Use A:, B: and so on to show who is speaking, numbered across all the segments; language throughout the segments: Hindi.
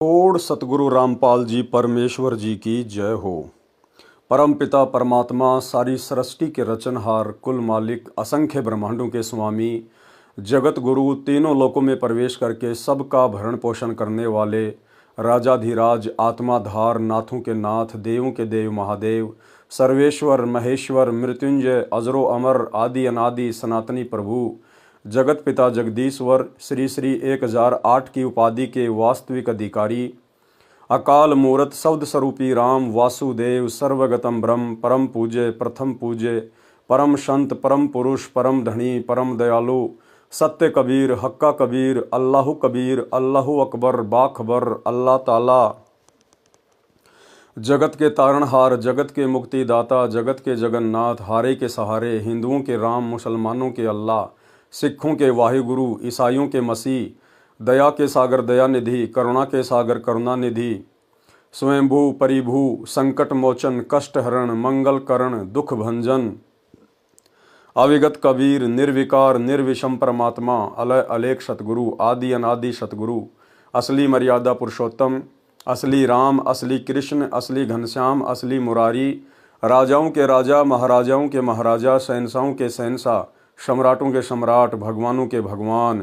A: ओड सतगुरु रामपाल जी परमेश्वर जी की जय हो। परम पिता परमात्मा सारी सृष्टि के रचनहार कुल मालिक असंख्य ब्रह्मांडों के स्वामी जगत गुरु तीनों लोकों में प्रवेश करके सबका भरण पोषण करने वाले राजाधिराज आत्माधार नाथों के नाथ देवों के देव महादेव सर्वेश्वर महेश्वर मृत्युंजय अजरो अमर आदि अनादि सनातनी प्रभु जगत पिता जगदीश्वर श्री श्री 1008 की उपाधि के वास्तविक अधिकारी अकाल मूरत शब्द स्वरूपी राम वासुदेव सर्वगतम ब्रह्म परम पूज्य प्रथम पूज्य परम संत परम पुरुष परम धनी परम दयालु सत्य कबीर हक्का कबीर अल्लाहु अकबर बाखबर अल्लाह ताला जगत के तारणहार जगत के मुक्तिदाता जगत के जगन्नाथ हारे के सहारे हिंदुओं के राम मुसलमानों के अल्लाह सिखों के वाहिगुरु ईसाइयों के मसीह दया के सागर दयानिधि करुणा के सागर करुणानिधि स्वयंभू परिभू संकट मोचन कष्ट हरण मंगल करण दुख भंजन अविगत कबीर निर्विकार निर्विषम परमात्मा अलय अलेख सतगुरु आदि अनादि सतगुरु असली मर्यादा पुरुषोत्तम असली राम असली कृष्ण असली घनश्याम असली मुरारी राजाओं के राजा महाराजाओं के महाराजा शहंशाहों के शहंशाह सम्राटों के सम्राट भगवानों के भगवान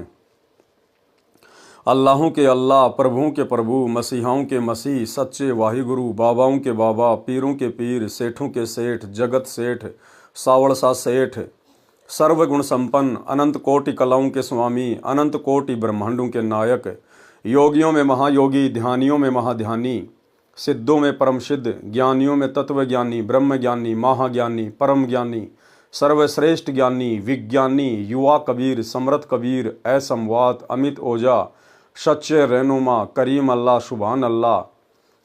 A: अल्लाहों के अल्लाह प्रभुओं के प्रभु मसीहाओं के मसीह सच्चे वाहिगुरु बाबाओं के बाबा पीरों के पीर सेठों के सेठ जगत सेठ सावड़सा सेठ सर्वगुण संपन्न अनंत कोटि कलाओं के स्वामी अनंत कोटि ब्रह्मांडों के नायक योगियों में महायोगी ध्यानियों में महाध्यानी सिद्धों में परम सिद्ध ज्ञानियों में तत्वज्ञानी ब्रह्म ज्ञानी महाज्ञानी परम ज्ञानी सर्वश्रेष्ठ ज्ञानी विज्ञानी युवा कबीर समृत कबीर असमवात अमित ओझा सच्चे रहनुमा करीम अल्लाह सुभान अल्लाह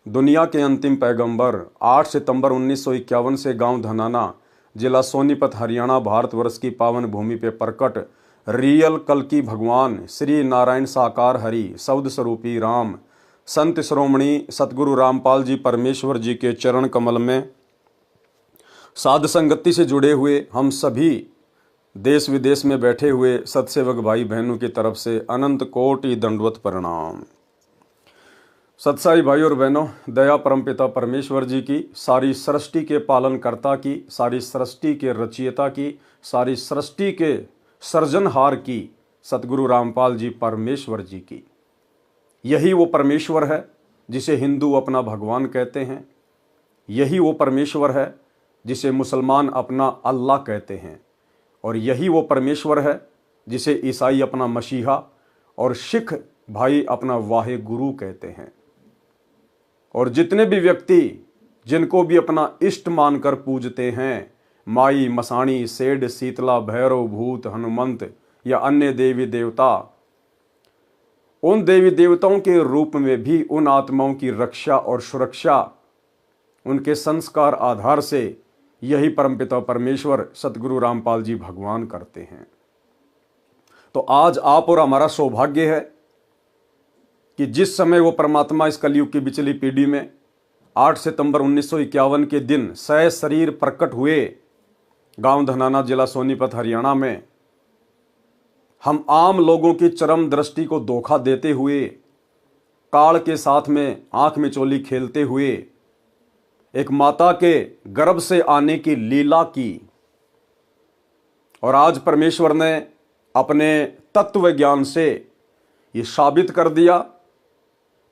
A: दुनिया के अंतिम पैगंबर 8 सितंबर 1951 से गांव धनाना जिला सोनीपत हरियाणा भारतवर्ष की पावन भूमि पे प्रकट रियल कल की भगवान श्री नारायण साकार हरि शब्द स्वरूपी राम संत श्रोमणी सतगुरु रामपाल जी परमेश्वर जी के चरण कमल में साध संगति से जुड़े हुए हम सभी देश विदेश में बैठे हुए सत्सेवक भाई बहनों की तरफ से अनंत कोटि दंडवत प्रणाम। सत्साई भाई और बहनों, दया परमपिता परमेश्वर जी की, सारी सृष्टि के पालनकर्ता की, सारी सृष्टि के रचयिता की, सारी सृष्टि के सृजनहार की सतगुरु रामपाल जी परमेश्वर जी की, यही वो परमेश्वर है जिसे हिंदू अपना भगवान कहते हैं। यही वो परमेश्वर है जिसे मुसलमान अपना अल्लाह कहते हैं। और यही वो परमेश्वर है जिसे ईसाई अपना मसीहा और सिख भाई अपना वाहे गुरु कहते हैं। और जितने भी व्यक्ति जिनको भी अपना इष्ट मानकर पूजते हैं, माई मसाणी सेठ शीतला भैरव भूत हनुमंत या अन्य देवी देवता, उन देवी देवताओं के रूप में भी उन आत्माओं की रक्षा और सुरक्षा उनके संस्कार आधार से यही परमपिता परमेश्वर सतगुरु रामपाल जी भगवान करते हैं। तो आज आप और हमारा सौभाग्य है कि जिस समय वो परमात्मा इस कलयुग की बिचली पीढ़ी में 8 सितंबर 1951 के दिन सशरीर प्रकट हुए गांव धनाना जिला सोनीपत हरियाणा में, हम आम लोगों की चरम दृष्टि को धोखा देते हुए, काल के साथ में आंख में चोली खेलते हुए एक माता के गर्भ से आने की लीला की। और आज परमेश्वर ने अपने तत्व ज्ञान से ये साबित कर दिया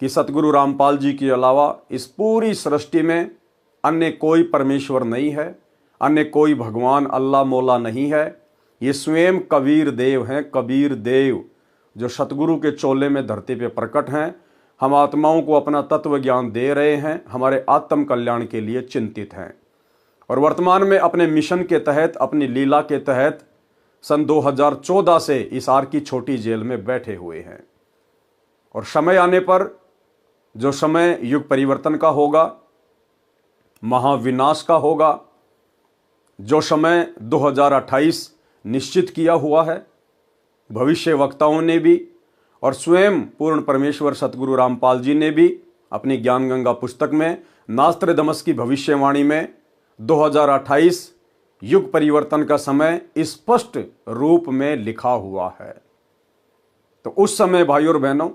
A: कि सतगुरु रामपाल जी के अलावा इस पूरी सृष्टि में अन्य कोई परमेश्वर नहीं है, अन्य कोई भगवान अल्लाह मौला नहीं है। ये स्वयं कबीर देव हैं, कबीर देव जो सतगुरु के चोले में धरती पे प्रकट हैं। हम आत्माओं को अपना तत्व ज्ञान दे रहे हैं, हमारे आत्म कल्याण के लिए चिंतित हैं। और वर्तमान में अपने मिशन के तहत, अपनी लीला के तहत सन 2014 से हिसार की छोटी जेल में बैठे हुए हैं। और समय आने पर, जो समय युग परिवर्तन का होगा, महाविनाश का होगा, जो समय 2028 निश्चित किया हुआ है भविष्य वक्ताओं ने भी और स्वयं पूर्ण परमेश्वर सतगुरु रामपाल जी ने भी अपनी ज्ञान गंगा पुस्तक में नास्त्रदमस की भविष्यवाणी में 2028 युग परिवर्तन का समय स्पष्ट रूप में लिखा हुआ है। तो उस समय भाई और बहनों,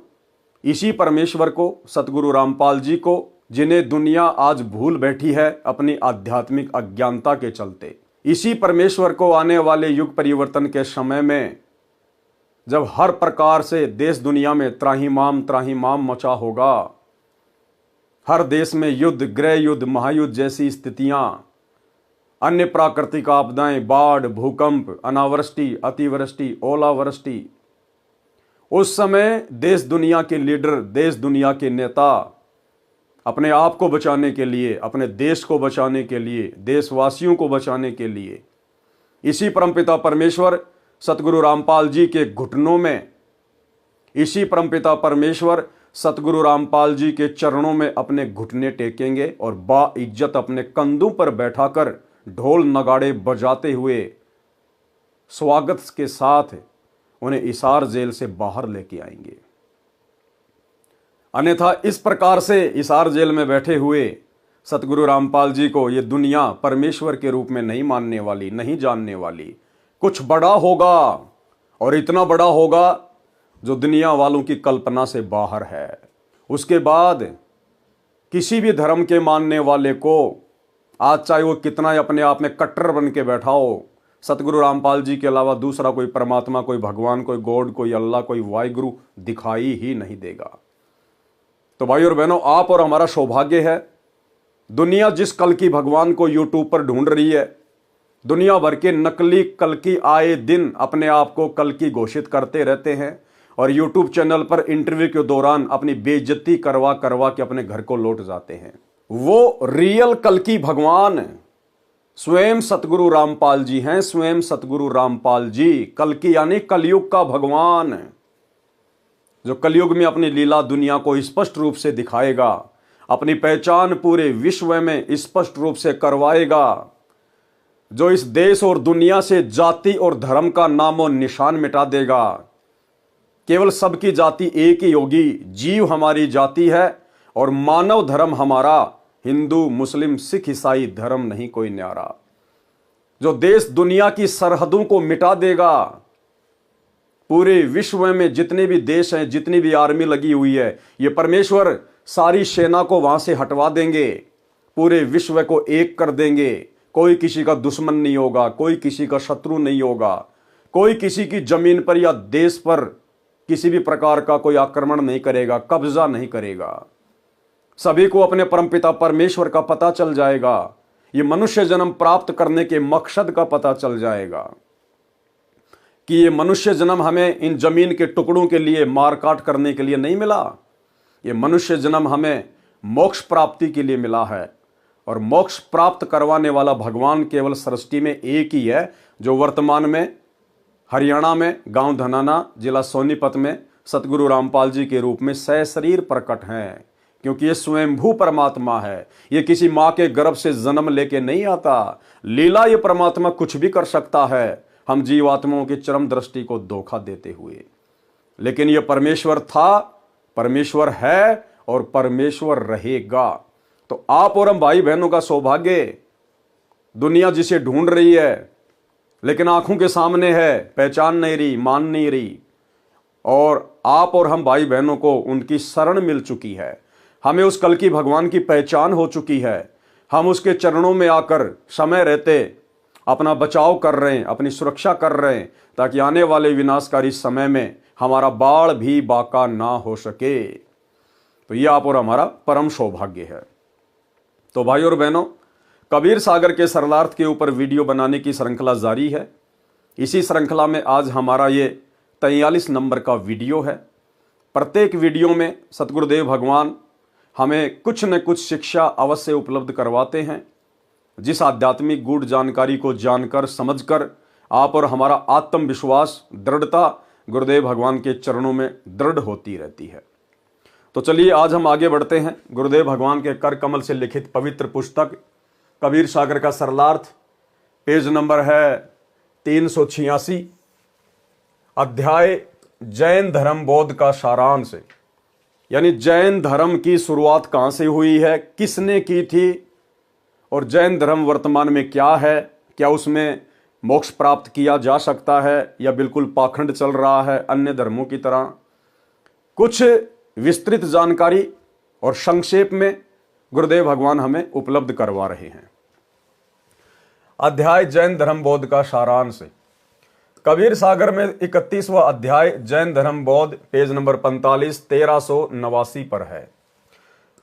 A: इसी परमेश्वर को, सतगुरु रामपाल जी को, जिन्हें दुनिया आज भूल बैठी है अपनी आध्यात्मिक अज्ञानता के चलते, इसी परमेश्वर को आने वाले युग परिवर्तन के समय में, जब हर प्रकार से देश दुनिया में त्राहिमाम मचा होगा, हर देश में युद्ध, गृह युद्ध, महायुद्ध जैसी स्थितियां, अन्य प्राकृतिक आपदाएं, बाढ़, भूकंप, अनावृष्टि, अतिवृष्टि, ओलावृष्टि, उस समय देश दुनिया के लीडर, देश दुनिया के नेता अपने आप को बचाने के लिए, अपने देश को बचाने के लिए, देशवासियों को बचाने के लिए इसी परमपिता परमेश्वर सतगुरु रामपाल जी के घुटनों में, इसी परमपिता परमेश्वर सतगुरु रामपाल जी के चरणों में अपने घुटने टेकेंगे और बाइज्जत अपने कंधों पर बैठाकर ढोल नगाड़े बजाते हुए स्वागत के साथ उन्हें हिसार जेल से बाहर लेके आएंगे। अन्यथा इस प्रकार से हिसार जेल में बैठे हुए सतगुरु रामपाल जी को ये दुनिया परमेश्वर के रूप में नहीं मानने वाली, नहीं जानने वाली। कुछ बड़ा होगा और इतना बड़ा होगा जो दुनिया वालों की कल्पना से बाहर है। उसके बाद किसी भी धर्म के मानने वाले को, आज चाहे वो कितना अपने आप में कट्टर बन के बैठा हो, सतगुरु रामपाल जी के अलावा दूसरा कोई परमात्मा, कोई भगवान, कोई गॉड, कोई अल्लाह, कोई वाहिगुरु दिखाई ही नहीं देगा। तो भाई और बहनों, आप और हमारा सौभाग्य है। दुनिया जिस कल की भगवान को यूट्यूब पर ढूंढ रही है, दुनिया भर के नकली कल की आए दिन अपने आप को कल की घोषित करते रहते हैं और यूट्यूब चैनल पर इंटरव्यू के दौरान अपनी बेइज्जती करवा करवा के अपने घर को लौट जाते हैं। वो रियल कल की भगवान स्वयं सतगुरु रामपाल जी हैं। स्वयं सतगुरु रामपाल जी कल की यानी कलयुग का भगवान, जो कलयुग में अपनी लीला दुनिया को स्पष्ट रूप से दिखाएगा, अपनी पहचान पूरे विश्व में स्पष्ट रूप से करवाएगा, जो इस देश और दुनिया से जाति और धर्म का नामो निशान मिटा देगा। केवल सबकी जाति एक ही होगी, जीव हमारी जाति है और मानव धर्म हमारा हिंदू, मुस्लिम, सिख, ईसाई धर्म नहीं कोई न्यारा, जो देश दुनिया की सरहदों को मिटा देगा। पूरे विश्व में जितने भी देश हैं, जितनी भी आर्मी लगी हुई है, ये परमेश्वर सारी सेना को वहां से हटवा देंगे, पूरे विश्व को एक कर देंगे। कोई किसी का दुश्मन नहीं होगा, कोई किसी का शत्रु नहीं होगा, कोई किसी की जमीन पर या देश पर किसी भी प्रकार का कोई आक्रमण नहीं करेगा, कब्जा नहीं करेगा। सभी को अपने परमपिता परमेश्वर का पता चल जाएगा। ये मनुष्य जन्म प्राप्त करने के मकसद का पता चल जाएगा कि ये मनुष्य जन्म हमें इन जमीन के टुकड़ों के लिए मार काट करने के लिए नहीं मिला। ये मनुष्य जन्म हमें मोक्ष प्राप्ति के लिए मिला है और मोक्ष प्राप्त करवाने वाला भगवान केवल सृष्टि में एक ही है, जो वर्तमान में हरियाणा में गांव धनाना, जिला सोनीपत में सतगुरु रामपाल जी के रूप में सशरीर प्रकट हैं। क्योंकि ये स्वयंभू परमात्मा है, ये किसी माँ के गर्भ से जन्म लेके नहीं आता। लीला ये परमात्मा कुछ भी कर सकता है, हम जीवात्माओं की चरम दृष्टि को धोखा देते हुए। लेकिन ये परमेश्वर था, परमेश्वर है और परमेश्वर रहेगा। तो आप और हम भाई बहनों का सौभाग्य, दुनिया जिसे ढूंढ रही है लेकिन आंखों के सामने है, पहचान नहीं रही, मान नहीं रही, और आप और हम भाई बहनों को उनकी शरण मिल चुकी है। हमें उस कल की भगवान की पहचान हो चुकी है। हम उसके चरणों में आकर समय रहते अपना बचाव कर रहे हैं, अपनी सुरक्षा कर रहे हैं, ताकि आने वाले विनाशकारी समय में हमारा बाढ़ भी बाका ना हो सके। तो ये आप और हमारा परम सौभाग्य है। तो भाई और बहनों, कबीर सागर के सरलार्थ के ऊपर वीडियो बनाने की श्रृंखला जारी है। इसी श्रृंखला में आज हमारा ये 43 नंबर का वीडियो है। प्रत्येक वीडियो में सतगुरुदेव भगवान हमें कुछ न कुछ शिक्षा अवश्य उपलब्ध करवाते हैं, जिस आध्यात्मिक गूढ़ जानकारी को जानकर समझकर आप और हमारा आत्मविश्वास, दृढ़ता गुरुदेव भगवान के चरणों में दृढ़ होती रहती है। तो चलिए आज हम आगे बढ़ते हैं। गुरुदेव भगवान के कर कमल से लिखित पवित्र पुस्तक कबीर सागर का सरलार्थ, पेज नंबर है 386, अध्याय जैन धर्म बोध का सारांश। यानी जैन धर्म की शुरुआत कहां से हुई है, किसने की थी, और जैन धर्म वर्तमान में क्या है, क्या उसमें मोक्ष प्राप्त किया जा सकता है या बिल्कुल पाखंड चल रहा है अन्य धर्मों की तरह। कुछ विस्तृत जानकारी और संक्षेप में गुरुदेव भगवान हमें उपलब्ध करवा रहे हैं। अध्याय जैन धर्म बौद्ध का सारांश। कबीर सागर में 31वां अध्याय जैन धर्म बौद्ध, पेज नंबर 45, 1389 पर है।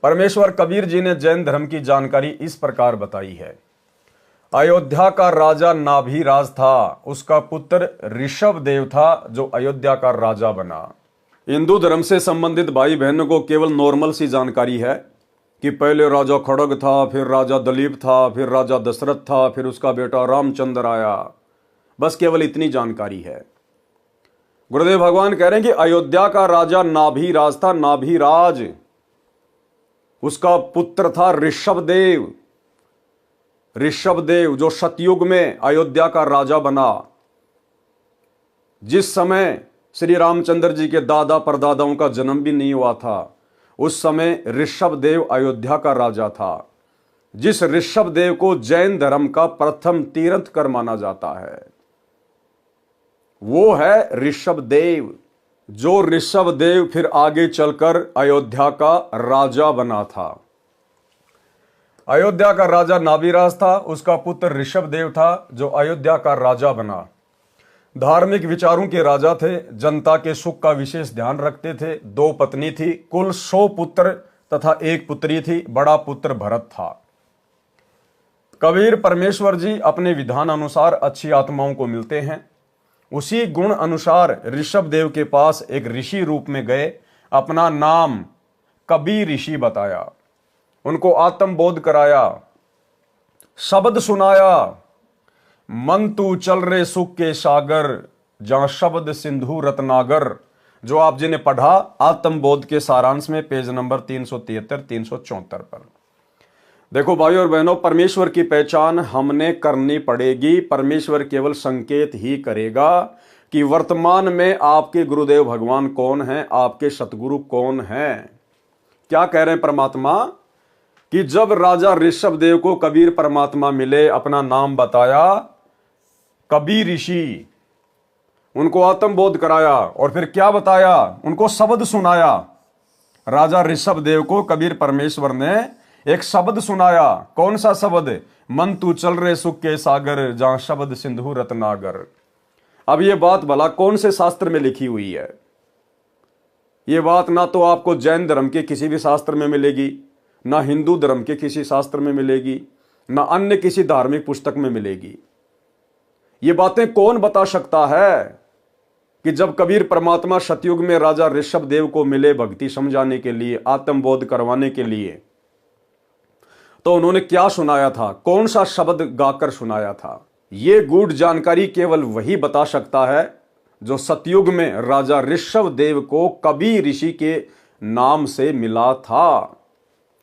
A: परमेश्वर कबीर जी ने जैन धर्म की जानकारी इस प्रकार बताई है। अयोध्या का राजा नाभिराज था, उसका पुत्र ऋषभ देव था जो अयोध्या का राजा बना। हिंदू धर्म से संबंधित भाई बहनों को केवल नॉर्मल सी जानकारी है कि पहले राजा खड़ग था, फिर राजा दलीप था, फिर राजा दशरथ था, फिर उसका बेटा रामचंद्र आया। बस केवल इतनी जानकारी है। गुरुदेव भगवान कह रहे हैं कि अयोध्या का राजा नाभिराज था। नाभिराज, उसका पुत्र था ऋषभदेव। ऋषभदेव जो सतयुग में अयोध्या का राजा बना। जिस समय श्री रामचंद्र जी के दादा परदादाओं का जन्म भी नहीं हुआ था, उस समय ऋषभदेव अयोध्या का राजा था। जिस ऋषभदेव को जैन धर्म का प्रथम तीर्थंकर माना जाता है, वो है ऋषभदेव। जो ऋषभदेव फिर आगे चलकर अयोध्या का राजा बना था। अयोध्या का राजा नाभिराज था, उसका पुत्र ऋषभदेव था जो अयोध्या का राजा बना। धार्मिक विचारों के राजा थे, जनता के सुख का विशेष ध्यान रखते थे। 2 पत्नी थी, कुल 100 पुत्र तथा 1 पुत्री थी। बड़ा पुत्र भरत था। कबीर परमेश्वर जी अपने विधान अनुसार अच्छी आत्माओं को मिलते हैं। उसी गुण अनुसार ऋषभदेव के पास एक ऋषि रूप में गए, अपना नाम कबीर ऋषि बताया, उनको आत्मबोध कराया, शब्द सुनाया। मन तू चल रे सुख के सागर, जहां शब्द सिंधु रत्नागर, जो आप जी ने पढ़ा आत्मबोध के सारांश में, पेज नंबर 373 374 पर। देखो भाइयों और बहनों, परमेश्वर की पहचान हमने करनी पड़ेगी। परमेश्वर केवल संकेत ही करेगा कि वर्तमान में आपके गुरुदेव भगवान कौन हैं, आपके सतगुरु कौन हैं। क्या कह रहे हैं परमात्मा कि जब राजा ऋषभदेव को कबीर परमात्मा मिले, अपना नाम बताया कबीर ऋषि, उनको आत्मबोध कराया और फिर क्या बताया, उनको शब्द सुनाया। राजा ऋषभदेव को कबीर परमेश्वर ने एक शब्द सुनाया। कौन सा शब्द? मन तू चल रे सुख के सागर, जहां शब्द सिंधु रत्नागर। अब ये बात भला कौन से शास्त्र में लिखी हुई है? ये बात ना तो आपको जैन धर्म के किसी भी शास्त्र में मिलेगी, ना हिंदू धर्म के किसी शास्त्र में मिलेगी, ना अन्य किसी धार्मिक पुस्तक में मिलेगी। ये बातें कौन बता सकता है कि जब कबीर परमात्मा सतयुग में राजा ऋषभदेव को मिले भक्ति समझाने के लिए, आत्मबोध करवाने के लिए, तो उन्होंने क्या सुनाया था, कौन सा शब्द गाकर सुनाया था? ये गूढ़ जानकारी केवल वही बता सकता है जो सतयुग में राजा ऋषभदेव को कबीर ऋषि के नाम से मिला था।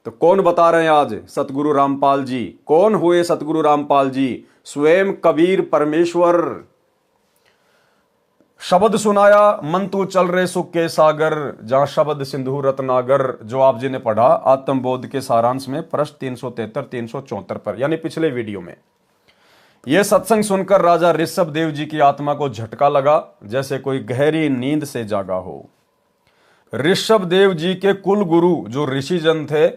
A: तो कौन बता रहे हैं आज? सतगुरु रामपाल जी। कौन हुए सतगुरु रामपाल जी? स्वयं कबीर परमेश्वर। शब्द सुनाया, मन तू चल रे सुख के सागर, जहां शब्द सिंधु रत्नागर, जो आप जी ने पढ़ा आत्मबोध के सारांश में, पृष्ठ 373 374 पर, यानी पिछले वीडियो में। यह सत्संग सुनकर राजा ऋषभदेव जी की आत्मा को झटका लगा, जैसे कोई गहरी नींद से जागा हो। ऋषभदेव जी के कुल गुरु जो ऋषिजन थे,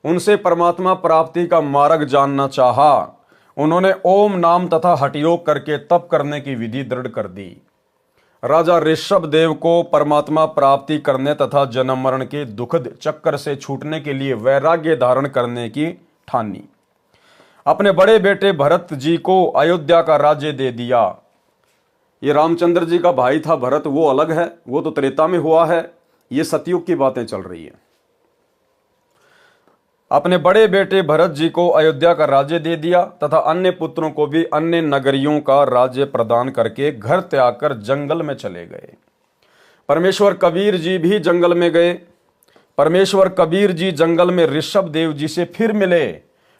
A: उनसे परमात्मा प्राप्ति का मार्ग जानना चाहा। उन्होंने ओम नाम तथा हठयोग करके तप करने की विधि दृढ़ कर दी। राजा ऋषभदेव को परमात्मा प्राप्ति करने तथा जन्म मरण के दुखद चक्कर से छूटने के लिए वैराग्य धारण करने की ठानी। अपने बड़े बेटे भरत जी को अयोध्या का राज्य दे दिया। ये रामचंद्र जी का भाई था भरत, वो अलग है, वो तो त्रेता में हुआ है। ये सतयुग की बातें चल रही है। अपने बड़े बेटे भरत जी को अयोध्या का राज्य दे दिया तथा अन्य पुत्रों को भी अन्य नगरियों का राज्य प्रदान करके घर त्याग कर जंगल में चले गए। परमेश्वर कबीर जी भी जंगल में गए। परमेश्वर कबीर जी जंगल में ऋषभदेव जी से फिर मिले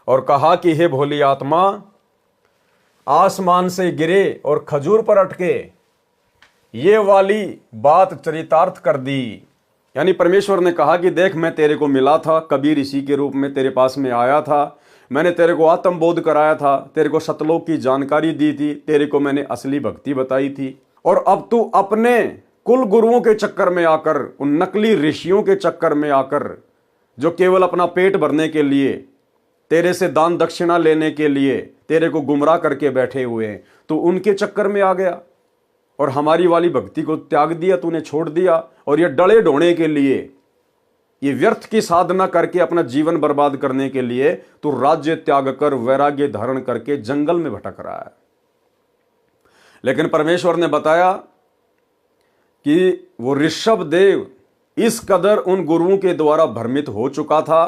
A: और कहा कि हे भोली आत्मा, आसमान से गिरे और खजूर पर अटके, ये वाली बात चरितार्थ कर दी। यानी परमेश्वर ने कहा कि देख, मैं तेरे को मिला था, कबीर ऋषि के रूप में तेरे पास में आया था, मैंने तेरे को आत्मबोध कराया था, तेरे को सतलोक की जानकारी दी थी, तेरे को मैंने असली भक्ति बताई थी, और अब तू अपने कुल गुरुओं के चक्कर में आकर, उन नकली ऋषियों के चक्कर में आकर, जो केवल अपना पेट भरने के लिए, तेरे से दान दक्षिणा लेने के लिए तेरे को गुमराह करके बैठे हुए हैं, तो उनके चक्कर में आ गया और हमारी वाली भक्ति को त्याग दिया, तूने छोड़ दिया। और ये डले ढोने के लिए, ये व्यर्थ की साधना करके अपना जीवन बर्बाद करने के लिए तू राज्य त्याग कर वैराग्य धारण करके जंगल में भटक रहा है। लेकिन परमेश्वर ने बताया कि वो ऋषभ देव इस कदर उन गुरुओं के द्वारा भ्रमित हो चुका था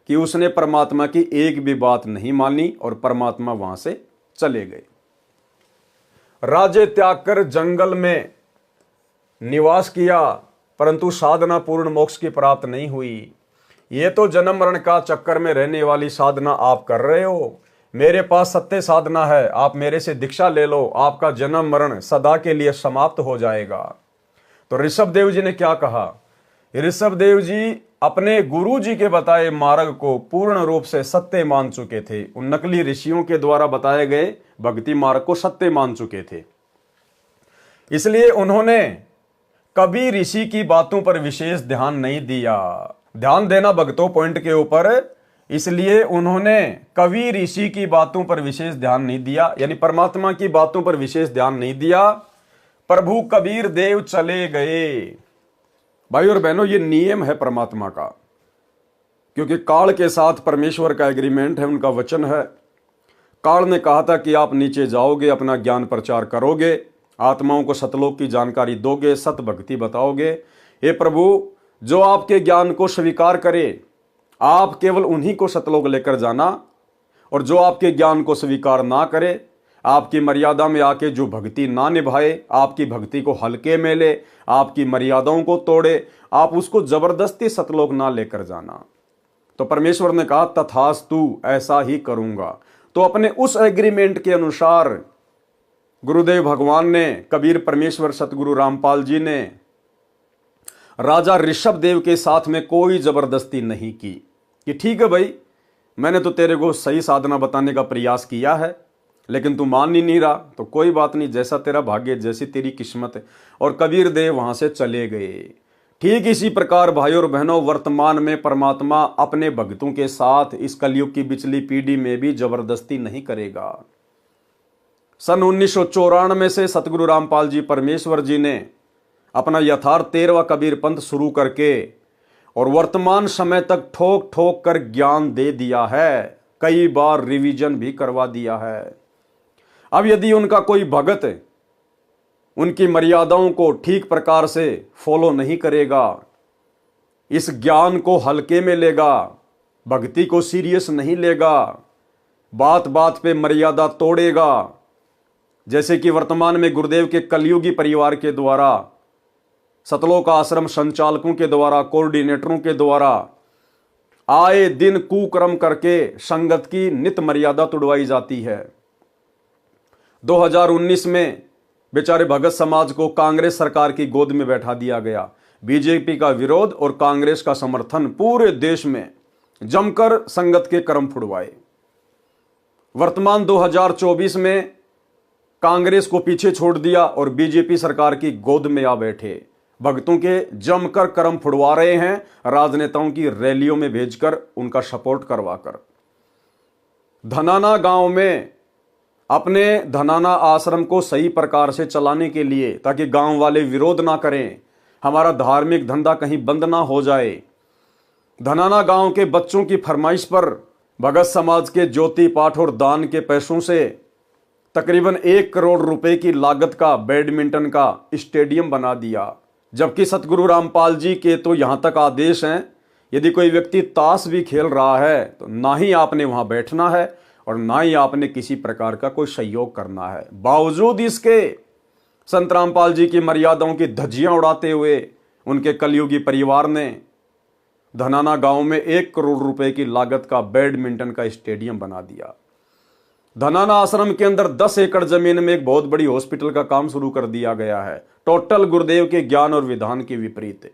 A: कि उसने परमात्मा की एक भी बात नहीं मानी और परमात्मा वहां से चले गए। राज्य त्याग कर जंगल में निवास किया, परंतु साधना पूर्ण मोक्ष की प्राप्त नहीं हुई। ये तो जन्म मरण का चक्कर में रहने वाली साधना आप कर रहे हो। मेरे पास सत्य साधना है, आप मेरे से दीक्षा ले लो, आपका जन्म मरण सदा के लिए समाप्त हो जाएगा। तो ऋषभ देव जी ने क्या कहा? ऋषभ देव जी अपने गुरु जी के बताए मार्ग को पूर्ण रूप से सत्य मान चुके थे। उन नकली ऋषियों के द्वारा बताए गए भक्ति मार्ग को सत्य मान चुके थे। इसलिए उन्होंने कभी ऋषि की बातों पर विशेष ध्यान नहीं दिया। ध्यान देना भक्तों पॉइंट के ऊपर। इसलिए उन्होंने कवि ऋषि की बातों पर विशेष ध्यान नहीं दिया, यानी परमात्मा की बातों पर विशेष ध्यान नहीं दिया। प्रभु कबीर देव चले गए। भाई और बहनों, ये नियम है परमात्मा का, क्योंकि काल के साथ परमेश्वर का एग्रीमेंट है, उनका वचन है। काल ने कहा था कि आप नीचे जाओगे, अपना ज्ञान प्रचार करोगे, आत्माओं को सतलोक की जानकारी दोगे, सत भक्ति बताओगे। हे प्रभु, जो आपके ज्ञान को स्वीकार करे, आप केवल उन्हीं को सतलोक लेकर जाना, और जो आपके ज्ञान को स्वीकार ना करे, आपकी मर्यादा में आके जो भक्ति ना निभाए, आपकी भक्ति को हल्के में ले, आपकी मर्यादाओं को तोड़े, आप उसको जबरदस्ती सतलोक ना लेकर जाना। तो परमेश्वर ने कहा तथास्तु, ऐसा ही करूंगा। तो अपने उस एग्रीमेंट के अनुसार गुरुदेव भगवान ने, कबीर परमेश्वर सतगुरु रामपाल जी ने राजा ऋषभ देव के साथ में कोई जबरदस्ती नहीं की कि ठीक है भाई, मैंने तो तेरे को सही साधना बताने का प्रयास किया है, लेकिन तू मान ही नहीं रहा, तो कोई बात नहीं, जैसा तेरा भाग्य, जैसी तेरी किस्मत है। और कबीर देव वहां से चले गए। ठीक इसी प्रकार भाइयों और बहनों, वर्तमान में परमात्मा अपने भक्तों के साथ इस कलयुग की पिछली पीढ़ी में भी जबरदस्ती नहीं करेगा। सन 1994 से सतगुरु रामपाल जी परमेश्वर जी ने अपना यथार्थ 13वां कबीर पंथ शुरू करके और वर्तमान समय तक ठोक ठोक कर ज्ञान दे दिया है, कई बार रिवीजन भी करवा दिया है। अब यदि उनका कोई भगत उनकी मर्यादाओं को ठीक प्रकार से फॉलो नहीं करेगा, इस ज्ञान को हल्के में लेगा, भक्ति को सीरियस नहीं लेगा, बात बात पे मर्यादा तोड़ेगा, जैसे कि वर्तमान में गुरुदेव के कलयुगी परिवार के द्वारा, सतलोक आश्रम संचालकों के द्वारा, कोऑर्डिनेटरों के द्वारा आए दिन कुकर्म करके संगत की नित मर्यादा तोड़वाई जाती है। 2019 में बेचारे भगत समाज को कांग्रेस सरकार की गोद में बैठा दिया गया। बीजेपी का विरोध और कांग्रेस का समर्थन पूरे देश में जमकर संगत के कर्म फुड़वाए। वर्तमान 2024 में कांग्रेस को पीछे छोड़ दिया और बीजेपी सरकार की गोद में आ बैठे, भक्तों के जमकर कर्म फुड़वा रहे हैं, राजनेताओं की रैलियों में भेजकर उनका सपोर्ट करवाकर। धनाना गांव में अपने धनाना आश्रम को सही प्रकार से चलाने के लिए, ताकि गांव वाले विरोध ना करें, हमारा धार्मिक धंधा कहीं बंद ना हो जाए, धनाना गांव के बच्चों की फरमाइश पर भगत समाज के ज्योति पाठ और दान के पैसों से तकरीबन 1 करोड़ रुपए की लागत का बैडमिंटन का स्टेडियम बना दिया। जबकि सतगुरु रामपाल जी के तो यहां तक आदेश हैं, यदि कोई व्यक्ति ताश भी खेल रहा है तो ना ही आपने वहां बैठना है और ना ही आपने किसी प्रकार का कोई सहयोग करना है। बावजूद इसके संत रामपाल जी की मर्यादाओं की धज्जियां उड़ाते हुए उनके कलयुगी परिवार ने धनाना गांव में 1 करोड़ रुपए की लागत का बैडमिंटन का स्टेडियम बना दिया। धनाना आश्रम के अंदर 10 एकड़ जमीन में एक बहुत बड़ी हॉस्पिटल का काम शुरू कर दिया गया है, टोटल गुरुदेव के ज्ञान और विधान के विपरीत।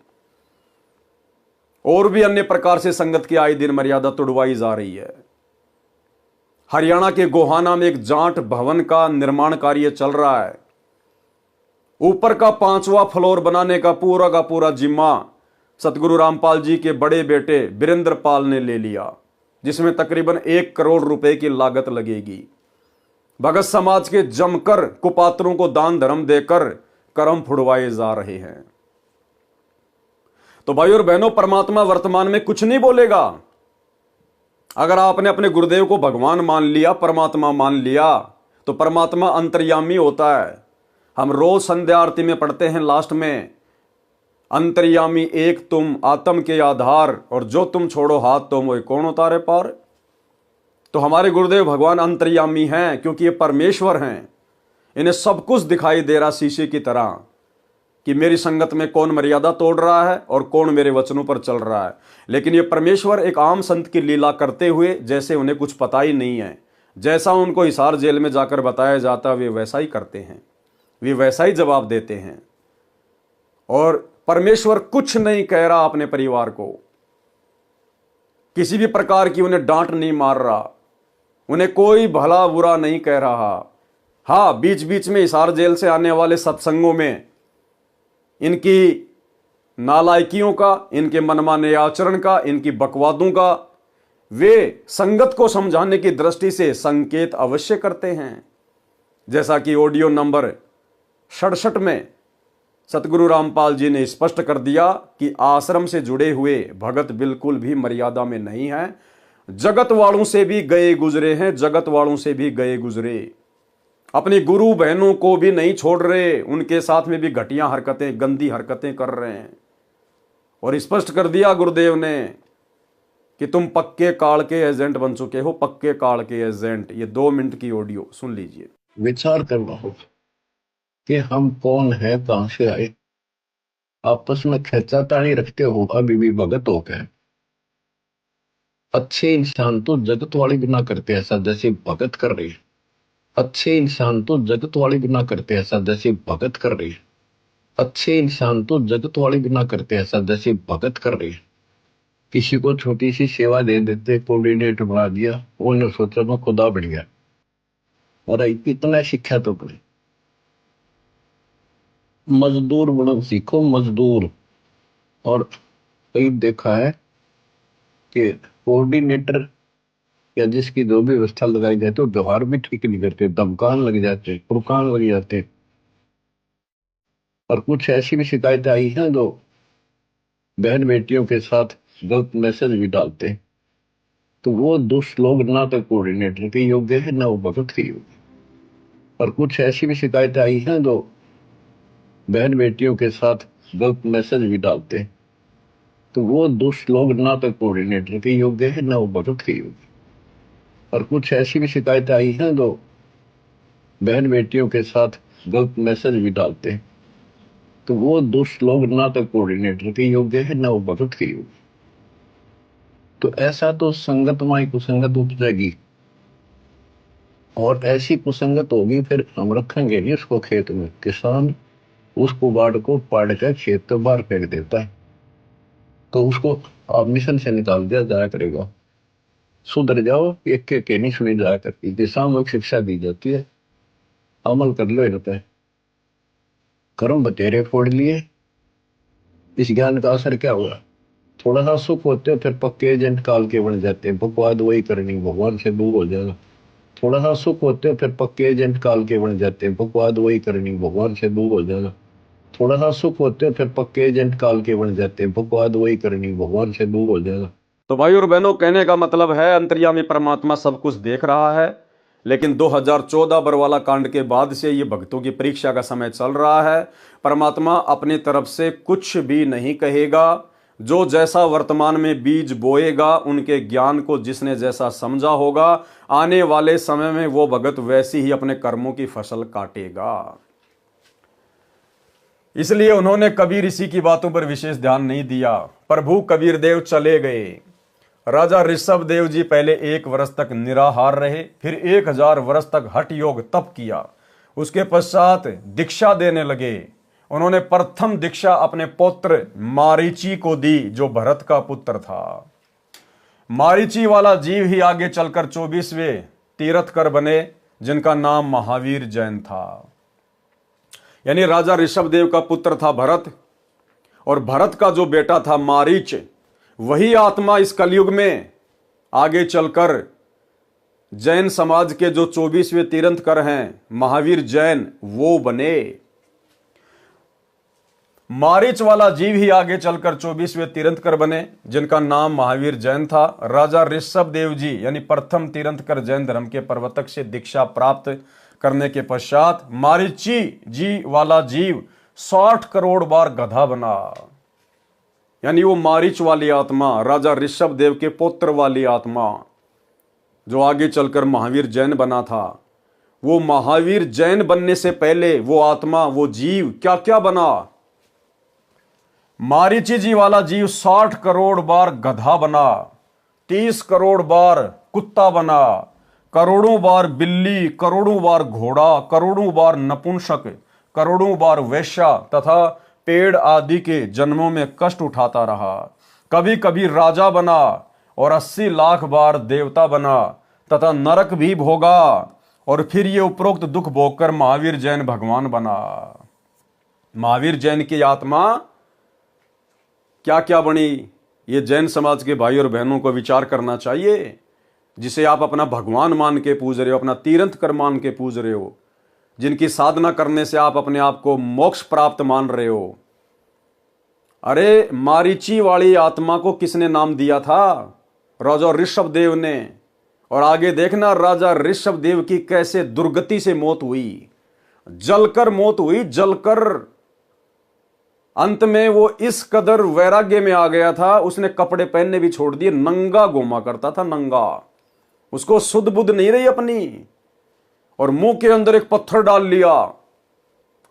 A: और भी अन्य प्रकार से संगत की आए दिन मर्यादा तोड़वाई जा रही है। हरियाणा के गोहाना में एक जाट भवन का निर्माण कार्य चल रहा है। ऊपर का 5वां फ्लोर बनाने का पूरा जिम्मा सतगुरु रामपाल जी के बड़े बेटे वीरेंद्र पाल ने ले लिया, जिसमें तकरीबन 1 करोड़ रुपए की लागत लगेगी। भगत समाज के जमकर कुपात्रों को दान धर्म देकर कर्म फुड़वाए जा रहे हैं। तो भाई और बहनों, परमात्मा वर्तमान में कुछ नहीं बोलेगा। अगर आपने अपने गुरुदेव को भगवान मान लिया, परमात्मा मान लिया, तो परमात्मा अंतर्यामी होता है। हम रोज संध्या आरती में पढ़ते हैं लास्ट में, अंतर्यामी एक तुम आत्म के आधार, और जो तुम छोड़ो हाथ तो मोए कौन उतारे पार। तो हमारे गुरुदेव भगवान अंतर्यामी हैं, क्योंकि ये परमेश्वर हैं। इन्हें सब कुछ दिखाई दे रहा शीशे की तरह कि मेरी संगत में कौन मर्यादा तोड़ रहा है और कौन मेरे वचनों पर चल रहा है। लेकिन ये परमेश्वर एक आम संत की लीला करते हुए जैसे उन्हें कुछ पता ही नहीं है, जैसा उनको हिसार जेल में जाकर बताया जाता वे वैसा ही करते हैं, वे वैसा ही जवाब देते हैं। और परमेश्वर कुछ नहीं कह रहा अपने परिवार को, किसी भी प्रकार की उन्हें डांट नहीं मार रहा, उन्हें कोई भला बुरा नहीं कह रहा। हाँ, बीच बीच में हिसार जेल से आने वाले सत्संगों में इनकी नालायकियों का, इनके मनमाने आचरण का, इनकी बकवादों का वे संगत को समझाने की दृष्टि से संकेत अवश्य करते हैं। जैसा कि ऑडियो नंबर 67 में सतगुरु रामपाल जी ने स्पष्ट कर दिया कि आश्रम से जुड़े हुए भगत बिल्कुल भी मर्यादा में नहीं है, जगत वालों से भी गए गुजरे हैं, जगत वालों से भी गए गुजरे, अपनी गुरु बहनों को भी नहीं छोड़ रहे, उनके साथ में भी घटिया हरकतें, गंदी हरकतें कर रहे हैं। और स्पष्ट कर दिया गुरुदेव ने कि तुम पक्के काल के एजेंट बन चुके हो, पक्के काल के एजेंट। ये 2 मिनट की ऑडियो सुन लीजिए।
B: विचार करना होगा कि हम कौन है, कहां से आए। आपस में खेचातानी रखते हो अभी भी भगत हो गए। अच्छे इंसान तो जगत वाले बिना करते ऐसा जैसे भगत कर रहे हैं। अच्छे इंसान तो जगत वाले बिना करते ऐसा जैसे भगत कर रहे हैं। अच्छे इंसान तो जगत वाले बिना करते ऐसा जैसे भगत कर रहे हैं। किसी को छोटी सी सेवा दे देते, कोऑर्डिनेटर बना दिया, उन्होंने सोचा मैं खुदा बन गया। और इतना शिक्षा तो पड़े, मजदूर बनो सीखो, मजदूर। और कई देखा है कि कोऑर्डिनेटर या जिसकी जो भी व्यवस्था लगाई जाए तो व्यवहार भी ठीक नहीं करते, धमकान लग जाते, पुरकान लग जाते। और कुछ ऐसी भी शिकायतें आई हैं जो बहन बेटियों के साथ गलत मैसेज भी डालते। तो वो दुष्ट लोग ना तो कोऑर्डिनेटर के योग्य है, ना वो भगत के योग्य। और कुछ ऐसी भी शिकायतें आई हैं जो बहन बेटियों के साथ गलत मैसेज भी डालते। तो वो दुष्ट लोग ना तो कोऑर्डिनेटर के योग्य है, ना वो भगत के योग्य। और कुछ ऐसी भी शिकायतें आई हैं जो बहन बेटियों के साथ गलत मैसेज भी डालते। तो वो दुष्ट लोग ना तो कोऑर्डिनेटर के योग्य है, ना वो भगत के योग्य। तो ऐसा तो संगत माई कुसंगत उपजेगी, और ऐसी कुसंगत होगी फिर हम रखेंगे नहीं उसको खेत में। किसान उस कुबाड़ को पाड़ कर खेत से बाहर फेंक देता है, तो उसको आप मिशन से निकाल दिया जाया करेगा। सुधर जाओ, एक के नहीं सुनी जाया करती, दिशाओं शिक्षा दी जाती है, अमल कर लो इन पे। कर्म बतेरे फोड़ लिए, इस ज्ञान का असर क्या हुआ? थोड़ा सा सुख होते फिर पक्के एजेंट काल के बन जाते हैं, बकवाद वही करनी, भगवान से दूर हो जाएगा। थोड़ा सा सुख होते फिर पक्के एजेंट काल के बन जाते हैं, बकवाद वही करनी, भगवान से दूर हो जाएगा। थोड़ा सा सुख होते फिर पक्के एजेंट काल के बन जाते हैं, बकवाद वही करनी, भगवान से दूर हो जाएगा।
A: तो भाई और बहनों, कहने का मतलब है अंतर्यामी परमात्मा सब कुछ देख रहा है, लेकिन 2014 बरवाला कांड के बाद से ये भक्तों की परीक्षा का समय चल रहा है। परमात्मा अपनी तरफ से कुछ भी नहीं कहेगा। जो जैसा वर्तमान में बीज बोएगा, उनके ज्ञान को जिसने जैसा समझा होगा, आने वाले समय में वो भगत वैसी ही अपने कर्मों की फसल काटेगा। इसलिए उन्होंने कबीर ऋषि की बातों पर विशेष ध्यान नहीं दिया। प्रभु कबीर देव चले गए। राजा ऋषभ देव जी पहले 1 वर्ष तक निराहार रहे, फिर 1000 वर्ष तक हठ योग तप किया। उसके पश्चात दीक्षा देने लगे। उन्होंने प्रथम दीक्षा अपने पुत्र मारीची को दी, जो भरत का पुत्र था। मारीची वाला जीव ही आगे चलकर 24वें तीर्थकर बने, जिनका नाम महावीर जैन था। यानी राजा ऋषभदेव का पुत्र था भरत, और भरत का जो बेटा था मारीच, वही आत्मा इस कलयुग में आगे चलकर जैन समाज के जो 24वें तीर्थंकर हैं महावीर जैन, वो बने। मारीच वाला जीव ही आगे चलकर 24वें तीर्थंकर बने, जिनका नाम महावीर जैन था। राजा ऋषभदेव जी यानी प्रथम तीर्थंकर जैन धर्म के प्रवर्तक से दीक्षा प्राप्त करने के पश्चात मारीची जी वाला जीव 60 करोड़ बार गधा बना। यानी वो मारीच वाली आत्मा, राजा ऋषभदेव के पुत्र वाली आत्मा जो आगे चलकर महावीर जैन बना था, वो महावीर जैन बनने से पहले वो आत्मा, वो जीव क्या क्या बना। मारीची जी वाला जीव 60 करोड़ बार गधा बना, 30 करोड़ बार कुत्ता बना, करोड़ों बार बिल्ली, करोड़ों बार घोड़ा, करोड़ों बार नपुंसक, करोड़ों बार वेश्या तथा पेड़ आदि के जन्मों में कष्ट उठाता रहा। कभी कभी राजा बना और 80 लाख बार देवता बना तथा नरक भी भोगा, और फिर ये उपरोक्त दुख भोगकर महावीर जैन भगवान बना। महावीर जैन की आत्मा क्या क्या बनी, ये जैन समाज के भाई और बहनों को विचार करना चाहिए। जिसे आप अपना भगवान मान के पूज रहे हो, अपना तीर्थंकर मान के पूज रहे हो, जिनकी साधना करने से आप अपने आप को मोक्ष प्राप्त मान रहे हो। अरे मारीची वाली आत्मा को किसने नाम दिया था? राजा ऋषभदेव ने। और आगे देखना राजा ऋषभदेव की कैसे दुर्गति से मौत हुई, जलकर मौत हुई, जलकर। अंत में वो इस कदर वैराग्य में आ गया था, उसने कपड़े पहनने भी छोड़ दिए, नंगा घूमा करता था, नंगा। उसको सुध बुध नहीं रही अपनी, और मुंह के अंदर एक पत्थर डाल लिया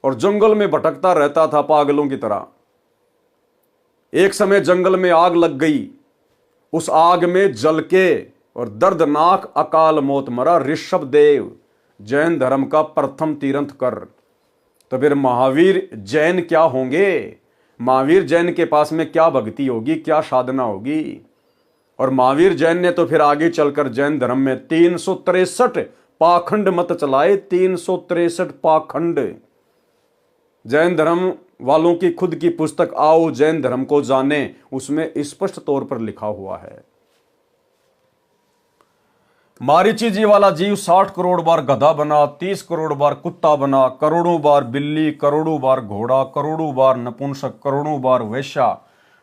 A: और जंगल में भटकता रहता था पागलों की तरह। एक समय जंगल में आग लग गई, उस आग में जल के और दर्दनाक अकाल मौत मरा ऋषभदेव, जैन धर्म का प्रथम तीर्थंकर। तो फिर महावीर जैन क्या होंगे? महावीर जैन के पास में क्या भक्ति होगी, क्या साधना होगी? और महावीर जैन ने तो फिर आगे चलकर जैन धर्म में 363 पाखंड मत चलाए, 363 पाखंड। जैन धर्म वालों की खुद की पुस्तक आओ जैन धर्म को जाने, उसमें स्पष्ट तौर पर लिखा हुआ है। मारीची जी वाला जीव 60 करोड़ बार गधा बना, 30 करोड़ बार कुत्ता बना, करोड़ों बार बिल्ली, करोड़ों बार घोड़ा, करोड़ों बार नपुंसक, करोड़ों बार वेश्या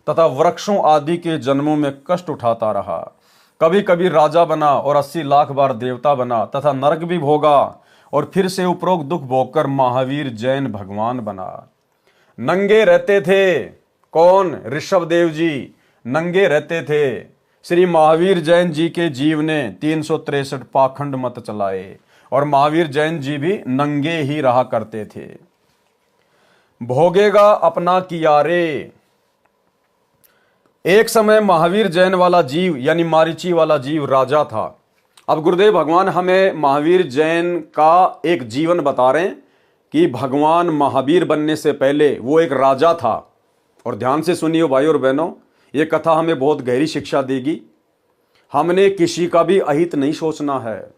A: तथा वृक्षों आदि के जन्मों में कष्ट उठाता रहा। कभी कभी राजा बना और 80 लाख बार देवता बना तथा नरक भी भोगा, और फिर से उपरोक्त दुख भोगकर महावीर जैन भगवान बना। नंगे रहते थे कौन? ऋषभदेव जी नंगे रहते थे। श्री महावीर जैन जी के जीव ने 363 पाखंड मत चलाए, और महावीर जैन जी भी नंगे ही रहा करते थे। भोगेगा अपना किया रे। एक समय महावीर जैन वाला जीव यानी मारीची वाला जीव राजा था। अब गुरुदेव भगवान हमें महावीर जैन का एक जीवन बता रहे हैं कि भगवान महावीर बनने से पहले वो एक राजा था। और ध्यान से सुनिए भाई और बहनों, ये कथा हमें बहुत गहरी शिक्षा देगी। हमने किसी का भी अहित नहीं सोचना है,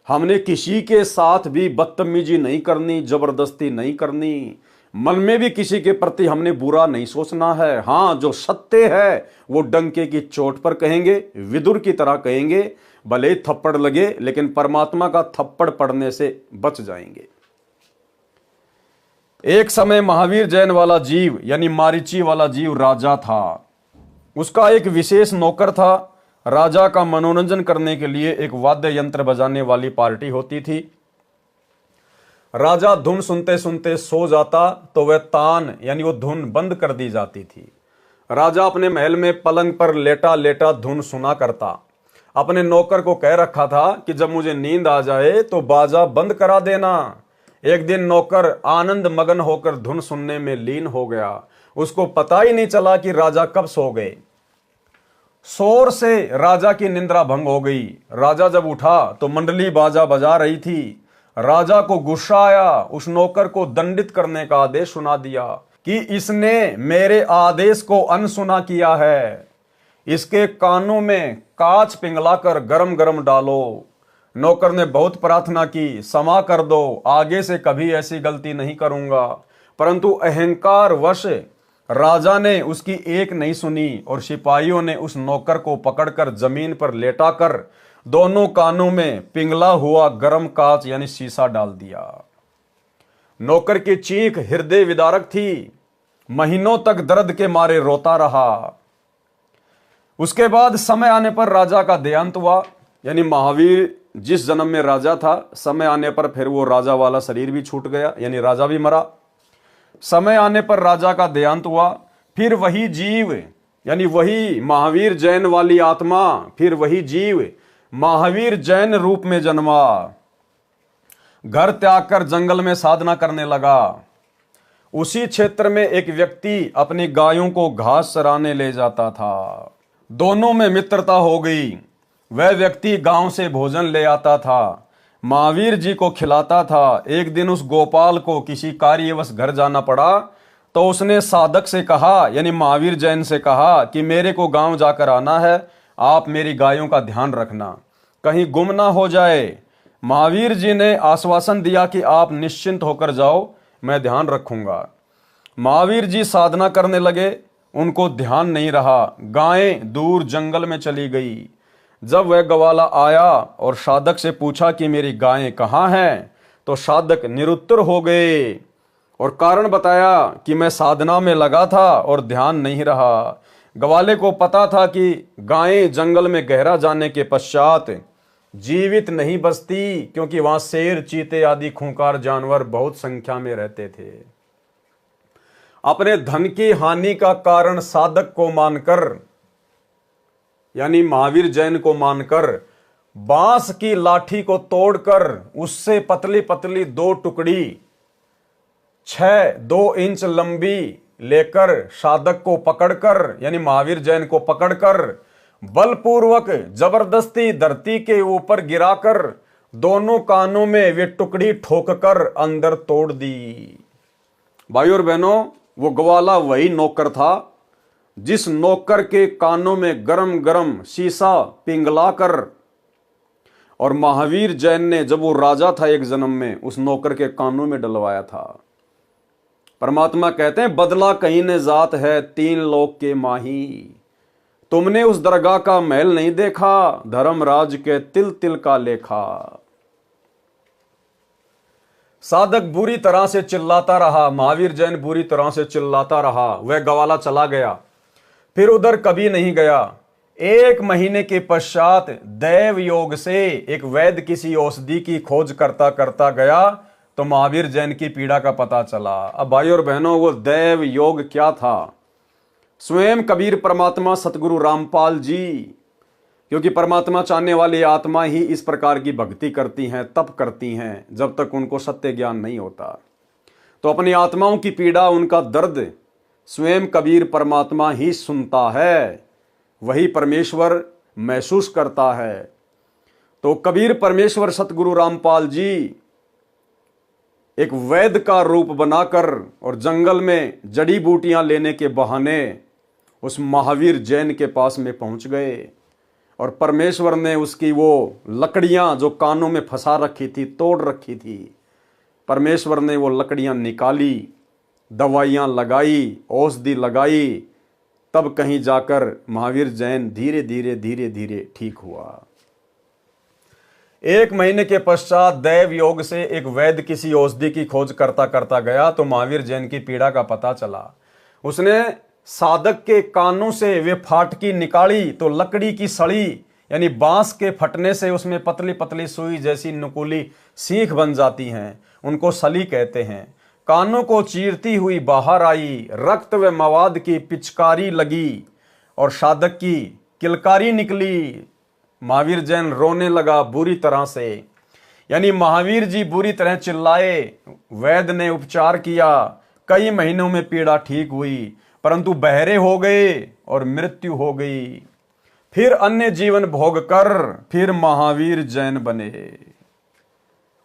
A: हमने किसी के साथ भी बदतमीजी नहीं करनी, जबरदस्ती नहीं करनी, मन में भी किसी के प्रति हमने बुरा नहीं सोचना है। हाँ, जो सत्य है वो डंके की चोट पर कहेंगे, विदुर की तरह कहेंगे, भले थप्पड़ लगे लेकिन परमात्मा का थप्पड़ पड़ने से बच जाएंगे। एक समय महावीर जैन वाला जीव यानी मारीची वाला जीव राजा था। उसका एक विशेष नौकर था। राजा का मनोरंजन करने के लिए एक वाद्य यंत्र बजाने वाली पार्टी होती थी। राजा धुन सुनते सुनते सो जाता तो वह तान यानी वो धुन बंद कर दी जाती थी। राजा अपने महल में पलंग पर लेटा लेटा धुन सुना करता। अपने नौकर को कह रखा था कि जब मुझे नींद आ जाए तो बाजा बंद करा देना। एक दिन नौकर आनंद मगन होकर धुन सुनने में लीन हो गया। उसको पता ही नहीं चला कि राजा कब सो गए। शोर से राजा की निंद्रा भंग हो गई। राजा जब उठा तो मंडली बाजा बजा रही थी। राजा को गुस्सा आया, उस नौकर को दंडित करने का आदेश सुना दिया कि इसने मेरे आदेश को अनसुना किया है। इसके कानों में कांच पिघलाकर गरम गरम डालो। नौकर ने बहुत प्रार्थना की, क्षमा कर दो, आगे से कभी ऐसी गलती नहीं करूंगा। परंतु अहंकार वश राजा ने उसकी एक नहीं सुनी और सिपाहियों ने उस नौकर को पकड़कर जमीन पर लेटाकर दोनों कानों में पिघला हुआ गर्म कांच यानी शीशा डाल दिया। नौकर की चीख हृदय विदारक थी, महीनों तक दर्द के मारे रोता रहा। उसके बाद समय आने पर राजा का देहांत हुआ, यानी महावीर जिस जन्म में राजा था, समय आने पर फिर वो राजा वाला शरीर भी छूट गया, यानी राजा भी मरा। समय आने पर राजा का देहांत हुआ। फिर वही जीव, यानी वही महावीर जैन वाली आत्मा, फिर वही जीव महावीर जैन रूप में जन्मा। घर त्याग कर जंगल में साधना करने लगा। उसी क्षेत्र में एक व्यक्ति अपनी गायों को घास चराने ले जाता था। दोनों में मित्रता हो गई। वह व्यक्ति गांव से भोजन ले आता था, महावीर जी को खिलाता था। एक दिन उस गोपाल को किसी कार्यवश घर जाना पड़ा, तो उसने साधक से कहा, यानी महावीर जैन से कहा कि मेरे को गांव जाकर आना है, आप मेरी गायों का ध्यान रखना, कहीं गुम ना हो जाए। महावीर जी ने आश्वासन दिया कि आप निश्चिंत होकर जाओ, मैं ध्यान रखूंगा। महावीर जी साधना करने लगे, उनको ध्यान नहीं रहा। गायें दूर जंगल में चली गई। जब वह ग्वाला आया और साधक से पूछा कि मेरी गायें कहाँ हैं, तो साधक निरुत्तर हो गए और कारण बताया कि मैं साधना में लगा था और ध्यान नहीं रहा। ग्वाले को पता था कि गायें जंगल में गहरा जाने के पश्चात जीवित नहीं बचती, क्योंकि वहां शेर, चीते आदि खूंखार जानवर बहुत संख्या में रहते थे। अपने धन की हानि का कारण साधक को मानकर, यानी महावीर जैन को मानकर, बांस की लाठी को तोड़कर उससे पतली पतली दो टुकड़ी 2 इंच लंबी लेकर साधक को पकड़कर, यानी महावीर जैन को पकड़कर बलपूर्वक जबरदस्ती धरती के ऊपर गिराकर दोनों कानों में वे टुकड़ी ठोककर अंदर तोड़ दी। भाइयों और बहनों, वो ग्वाला वही नौकर था जिस नौकर के कानों में गरम गरम शीशा पिघलाकर, और महावीर जैन ने जब वो राजा था एक जन्म में, उस नौकर के कानों में डलवाया था। परमात्मा कहते हैं, बदला कहीं ने जात है 3 लोक के माही। तुमने उस दरगाह का महल नहीं देखा, धर्मराज के तिल तिल का लेखा। साधक बुरी तरह से चिल्लाता रहा, महावीर जैन बुरी तरह से चिल्लाता रहा। वह ग्वाला चला गया, फिर उधर कभी नहीं गया। 1 महीने के पश्चात दैव योग से एक वैद्य किसी औषधि की खोज करता करता गया, तो महावीर जैन की पीड़ा का पता चला। अब भाइयों और बहनों, वो दैव योग क्या था? स्वयं कबीर परमात्मा सतगुरु रामपाल जी, क्योंकि परमात्मा चाहने वाली आत्मा ही इस प्रकार की भक्ति करती हैं, तप करती हैं, जब तक उनको सत्य ज्ञान नहीं होता। तो अपनी आत्माओं की पीड़ा, उनका दर्द स्वयं कबीर परमात्मा ही सुनता है, वही परमेश्वर महसूस करता है। तो कबीर परमेश्वर सतगुरु रामपाल जी एक वैद्य का रूप बनाकर और जंगल में जड़ी बूटियां लेने के बहाने उस महावीर जैन के पास में पहुंच गए, और परमेश्वर ने उसकी वो लकड़ियां जो कानों में फंसा रखी थी, तोड़ रखी थी, परमेश्वर ने वो लकड़ियां निकाली, दवाइयां लगाई, औषधि लगाई, तब कहीं जाकर महावीर जैन धीरे धीरे धीरे धीरे ठीक हुआ। 1 महीने के पश्चात दैव योग से एक वैद्य किसी औषधि की खोज करता करता गया, तो महावीर जैन की पीड़ा का पता चला। उसने साधक के कानों से वे फाटकी निकाली, तो लकड़ी की सड़ी, यानी बांस के फटने से उसमें पतली पतली सुई जैसी नुकीली सीख बन जाती हैं, उनको सली कहते हैं। कानों को चीरती हुई बाहर आई, रक्त व मवाद की पिचकारी लगी और साधक की किलकारी निकली। महावीर जैन रोने लगा बुरी तरह से, यानी महावीर जी बुरी तरह चिल्लाए। वैद्य ने उपचार किया, कई महीनों में पीड़ा ठीक हुई, परंतु बहरे हो गए और मृत्यु हो गई। फिर अन्य जीवन भोग कर फिर महावीर जैन बने।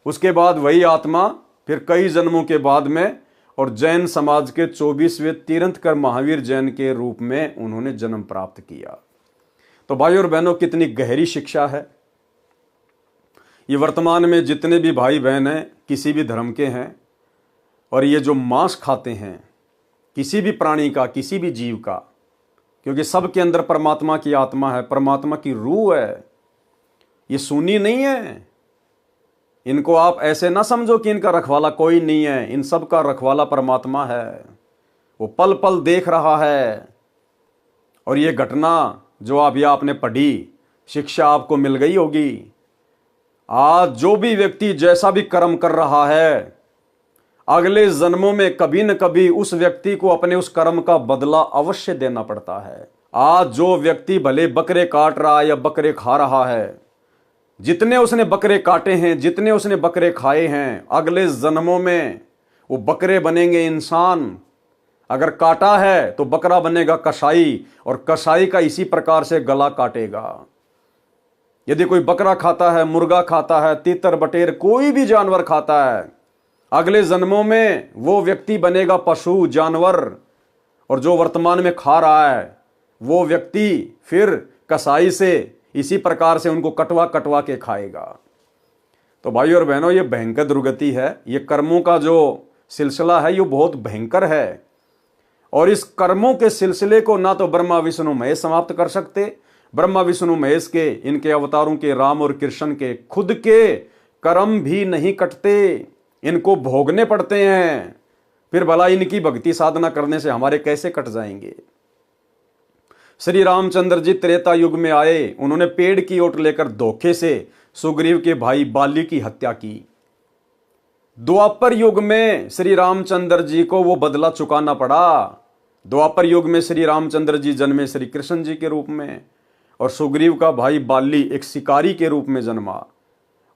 A: उसके बाद वही आत्मा फिर कई जन्मों के बाद में और जैन समाज के 24वें तीर्थंकर महावीर जैन के रूप में उन्होंने जन्म प्राप्त किया। तो भाइयों और बहनों, कितनी गहरी शिक्षा है। ये वर्तमान में जितने भी भाई बहन हैं किसी भी धर्म के हैं, और ये जो मांस खाते हैं किसी भी प्राणी का, किसी भी जीव का, क्योंकि सबके अंदर परमात्मा की आत्मा है, परमात्मा की रूह है, ये सूनी नहीं है। इनको आप ऐसे ना समझो कि इनका रखवाला कोई नहीं है, इन सब का रखवाला परमात्मा है, वो पल पल देख रहा है। और ये घटना जो आप या आपने पढ़ी, शिक्षा आपको मिल गई होगी। आज जो भी व्यक्ति जैसा भी कर्म कर रहा है, अगले जन्मों में कभी न कभी उस व्यक्ति को अपने उस कर्म का बदला अवश्य देना पड़ता है। आज जो व्यक्ति भले बकरे काट रहा है या बकरे खा रहा है, जितने उसने बकरे काटे हैं, जितने उसने बकरे खाए हैं, अगले जन्मों में वो बकरे बनेंगे इंसान। अगर काटा है तो बकरा बनेगा कसाई, और कसाई का इसी प्रकार से गला काटेगा। यदि कोई बकरा खाता है, मुर्गा खाता है, तीतर बटेर कोई भी जानवर खाता है, अगले जन्मों में वो व्यक्ति बनेगा पशु, जानवर। और जो वर्तमान में खा रहा है वो व्यक्ति फिर कसाई से इसी प्रकार से उनको कटवा कटवा के खाएगा। तो भाइयों और बहनों, ये भयंकर दुर्गति है। ये कर्मों का जो सिलसिला है ये बहुत भयंकर है, और इस कर्मों के सिलसिले को ना तो ब्रह्मा विष्णु महेश समाप्त कर सकते। ब्रह्मा विष्णु महेश के, इनके अवतारों के, राम और कृष्ण के खुद के कर्म भी नहीं कटते, इनको भोगने पड़ते हैं। फिर भला इनकी भक्ति साधना करने से हमारे कैसे कट जाएंगे। श्री रामचंद्र जी त्रेता युग में आए, उन्होंने पेड़ की ओट लेकर धोखे से सुग्रीव के भाई बाली की हत्या की। द्वापर युग में श्री रामचंद्र जी को वो बदला चुकाना पड़ा। द्वापर युग में श्री रामचंद्र जी जन्मे श्री कृष्ण जी के रूप में, और सुग्रीव का भाई बाली एक शिकारी के रूप में जन्मा।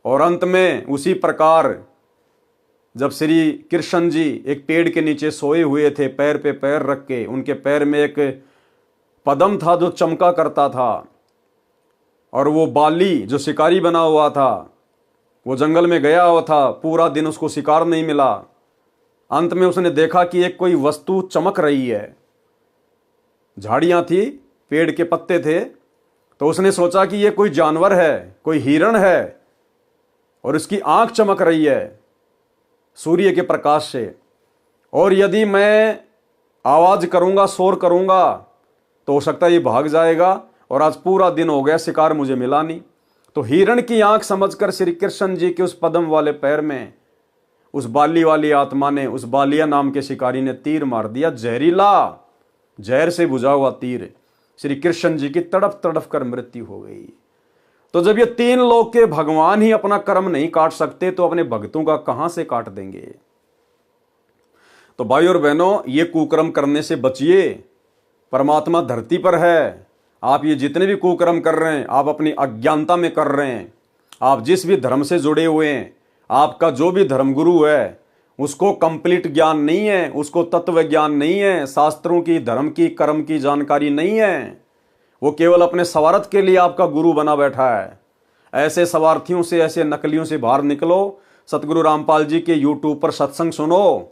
A: और अंत में उसी प्रकार जब श्री कृष्ण जी एक पेड़ के नीचे सोए हुए थे, पैर पे पैर रख के, उनके पैर में एक पदम था जो चमका करता था, और वो बाली जो शिकारी बना हुआ था वो जंगल में गया हुआ था, पूरा दिन उसको शिकार नहीं मिला। अंत में उसने देखा कि एक कोई वस्तु चमक रही है, झाड़ियां थी, पेड़ के पत्ते थे, तो उसने सोचा कि ये कोई जानवर है, कोई हिरण है, और इसकी आंख चमक रही है सूर्य के प्रकाश से, और यदि मैं आवाज करूंगा, शोर करूंगा तो हो सकता है ये भाग जाएगा, और आज पूरा दिन हो गया शिकार मुझे मिला नहीं। तो हिरण की आंख समझकर श्री कृष्ण जी के उस पद्म वाले पैर में उस बाली वाली आत्मा ने, उस बालिया नाम के शिकारी ने तीर मार दिया, जहरीला, जहर से बुझा हुआ तीर। श्री कृष्ण जी की तड़प तड़प कर मृत्यु हो गई। तो जब ये तीन लोक के भगवान ही अपना कर्म नहीं काट सकते तो अपने भक्तों का कहां से काट देंगे। तो भाई और बहनों, ये कुकर्म करने से बचिए। परमात्मा धरती पर है। आप ये जितने भी कुकर्म कर रहे हैं आप अपनी अज्ञानता में कर रहे हैं। आप जिस भी धर्म से जुड़े हुए हैं, आपका जो भी धर्मगुरु है उसको कंप्लीट ज्ञान नहीं है, उसको तत्व ज्ञान नहीं है, शास्त्रों की, धर्म की, कर्म की जानकारी नहीं है। वो केवल अपने स्वार्थ के लिए आपका गुरु बना बैठा है। ऐसे स्वार्थियों से, ऐसे नकलियों से बाहर निकलो। सतगुरु रामपाल जी के यूट्यूब पर सत्संग सुनो,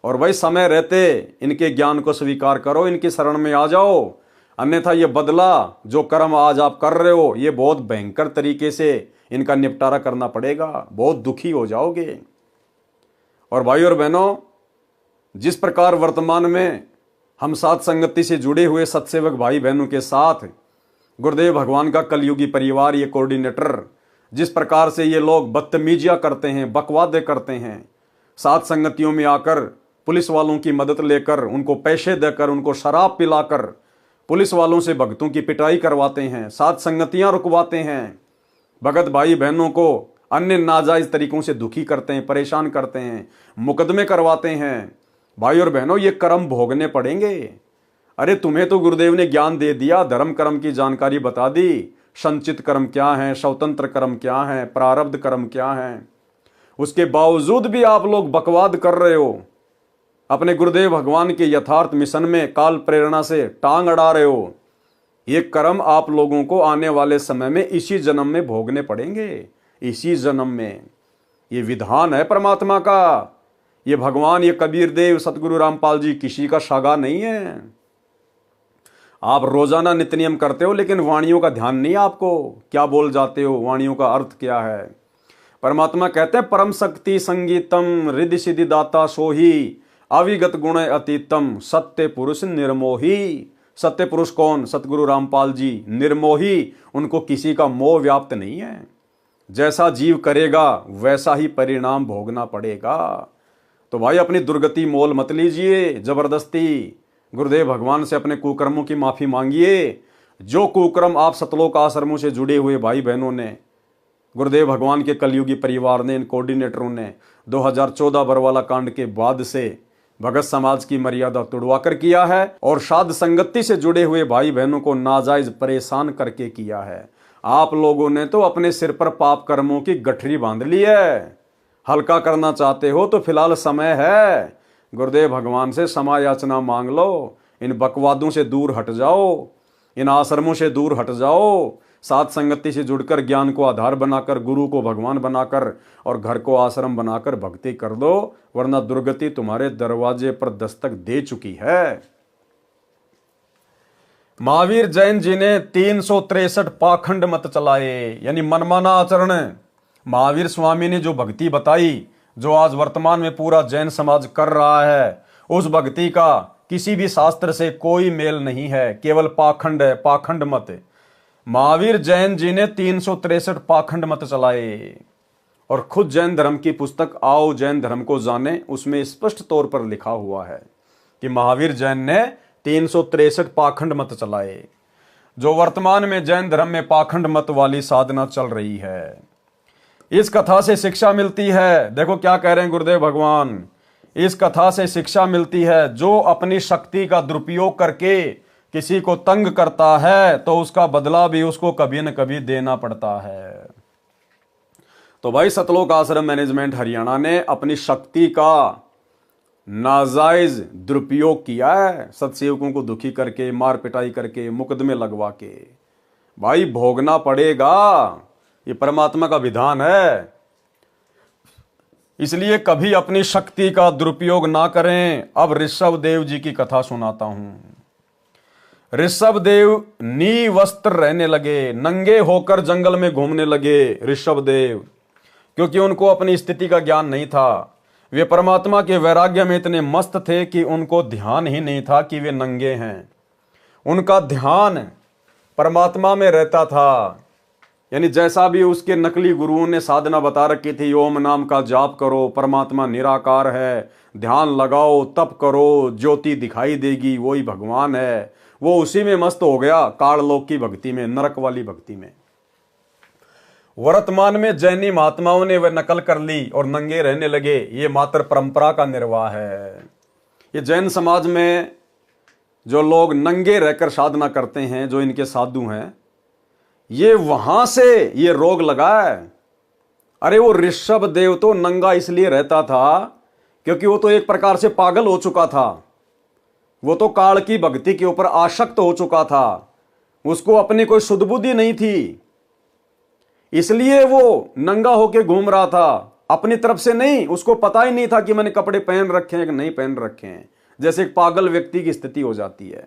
A: और भाई समय रहते इनके ज्ञान को स्वीकार करो, इनकी शरण में आ जाओ। अन्यथा ये बदला जो कर्म आज आप कर रहे हो ये बहुत भयंकर तरीके से इनका निपटारा करना पड़ेगा, बहुत दुखी हो जाओगे। और भाई और बहनों, जिस प्रकार वर्तमान में हम साथ संगति से जुड़े हुए सत्सेवक भाई बहनों के साथ गुरुदेव भगवान का कलयुगी परिवार, ये कोऑर्डिनेटर, जिस प्रकार से ये लोग बदतमीजियां करते हैं, बकवादे करते हैं, साथ संगतियों में आकर पुलिस वालों की मदद लेकर, उनको पैसे देकर, उनको शराब पिलाकर पुलिस वालों से भक्तों की पिटाई करवाते हैं, साथ संगतियां रुकवाते हैं, भगत भाई बहनों को अन्य नाजायज तरीकों से दुखी करते हैं, परेशान करते हैं, मुकदमे करवाते हैं। भाई और बहनों, ये कर्म भोगने पड़ेंगे। अरे तुम्हें तो गुरुदेव ने ज्ञान दे दिया, धर्म कर्म की जानकारी बता दी, संचित कर्म क्या है, स्वतंत्र कर्म क्या है, प्रारब्ध कर्म क्या है। उसके बावजूद भी आप लोग बकवाद कर रहे हो, अपने गुरुदेव भगवान के यथार्थ मिशन में काल प्रेरणा से टांग अड़ा रहे हो। ये कर्म आप लोगों को आने वाले समय में इसी जन्म में भोगने पड़ेंगे, इसी जन्म में। ये विधान है परमात्मा का। ये भगवान, ये कबीर देव, सतगुरु रामपाल जी किसी का सागा नहीं है। आप रोजाना नित्य नियम करते हो लेकिन वाणियों का ध्यान नहीं, आपको क्या बोल जाते हो, वाणियों का अर्थ क्या है। परमात्मा कहते हैं परम शक्ति संगीतम रिद्धि सिद्धि दाता सोही अविगत गुण अतीतम सत्य पुरुष निर्मोही। सत्य पुरुष कौन? सतगुरु रामपाल जी। निर्मोही, उनको किसी का मोह व्याप्त नहीं है। जैसा जीव करेगा वैसा ही परिणाम भोगना पड़ेगा। तो भाई अपनी दुर्गति मोल मत लीजिए जबरदस्ती। गुरुदेव भगवान से अपने कुकर्मों की माफी मांगिए। जो कुकर्म आप सतलोक आश्रमों से जुड़े हुए भाई बहनों ने, गुरुदेव भगवान के कलयुगी परिवार ने, इन कोऑर्डिनेटरों ने 2014 बरवाला कांड के बाद से भगत समाज की मर्यादा तोड़वा कर किया है और साध संगति से जुड़े हुए भाई बहनों को नाजायज परेशान करके किया है। आप लोगों ने तो अपने सिर पर पाप कर्मों की गठरी बांध ली है। हल्का करना चाहते हो तो फिलहाल समय है, गुरुदेव भगवान से क्षमा याचना मांग लो। इन बकवादों से दूर हट जाओ, इन आश्रमों से दूर हट जाओ। साथ संगति से जुड़कर ज्ञान को आधार बनाकर, गुरु को भगवान बनाकर और घर को आश्रम बनाकर भक्ति कर दो, वरना दुर्गति तुम्हारे दरवाजे पर दस्तक दे चुकी है। महावीर जैन जी ने 363 पाखंड मत चलाए, यानी मनमाना आचरण। महावीर स्वामी ने जो भक्ति बताई, जो आज वर्तमान में पूरा जैन समाज कर रहा है, उस भक्ति का किसी भी शास्त्र से कोई मेल नहीं है, केवल पाखंड है, पाखंड मत। महावीर जैन जी ने 363 पाखंड मत चलाए और खुद जैन धर्म की पुस्तक आओ जैन धर्म को जाने, उसमें स्पष्ट तौर पर लिखा हुआ है कि महावीर जैन ने 363 पाखंड मत चलाए। जो वर्तमान में जैन धर्म में पाखंड मत वाली साधना चल रही है, इस कथा से शिक्षा मिलती है। देखो क्या कह रहे हैं गुरुदेव भगवान, इस कथा से शिक्षा मिलती है जो अपनी शक्ति का दुरुपयोग करके किसी को तंग करता है तो उसका बदला भी उसको कभी न कभी देना पड़ता है। तो भाई सतलोक आश्रम मैनेजमेंट हरियाणा ने अपनी शक्ति का नाजायज दुरुपयोग किया है, सत्सेवकों को दुखी करके, मार पिटाई करके, मुकदमे लगवा के। भाई भोगना पड़ेगा, ये परमात्मा का विधान है। इसलिए कभी अपनी शक्ति का दुरुपयोग ना करें। अब ऋषभ देव जी की कथा सुनाता हूं। ऋषभ देव निवस्त्र रहने लगे, नंगे होकर जंगल में घूमने लगे ऋषभ देव, क्योंकि उनको अपनी स्थिति का ज्ञान नहीं था। वे परमात्मा के वैराग्य में इतने मस्त थे कि उनको ध्यान ही नहीं था कि वे नंगे हैं। उनका ध्यान परमात्मा में रहता था। यानी जैसा भी उसके नकली गुरुओं ने साधना बता रखी थी, ओम नाम का जाप करो, परमात्मा निराकार है, ध्यान लगाओ, तप करो, ज्योति दिखाई देगी, वही भगवान है। वो उसी में मस्त हो गया, काललोक की भक्ति में, नरक वाली भक्ति में। वर्तमान में जैनी महात्माओं ने वह नकल कर ली और नंगे रहने लगे। ये मात्र परंपरा का निर्वाह है। ये जैन समाज में जो लोग नंगे रहकर साधना करते हैं, जो इनके साधु हैं, ये वहां से ये रोग लगा है। अरे वो ऋषभ देव तो नंगा इसलिए रहता था क्योंकि वो तो एक प्रकार से पागल हो चुका था। वो तो काल की भक्ति के ऊपर आसक्त हो चुका था। उसको अपनी कोई शुद्ध बुद्धि नहीं थी, इसलिए वो नंगा होके घूम रहा था। अपनी तरफ से नहीं, उसको पता ही नहीं था कि मैंने कपड़े पहन रखे हैं कि नहीं पहन रखे हैं। जैसे एक पागल व्यक्ति की स्थिति हो जाती है।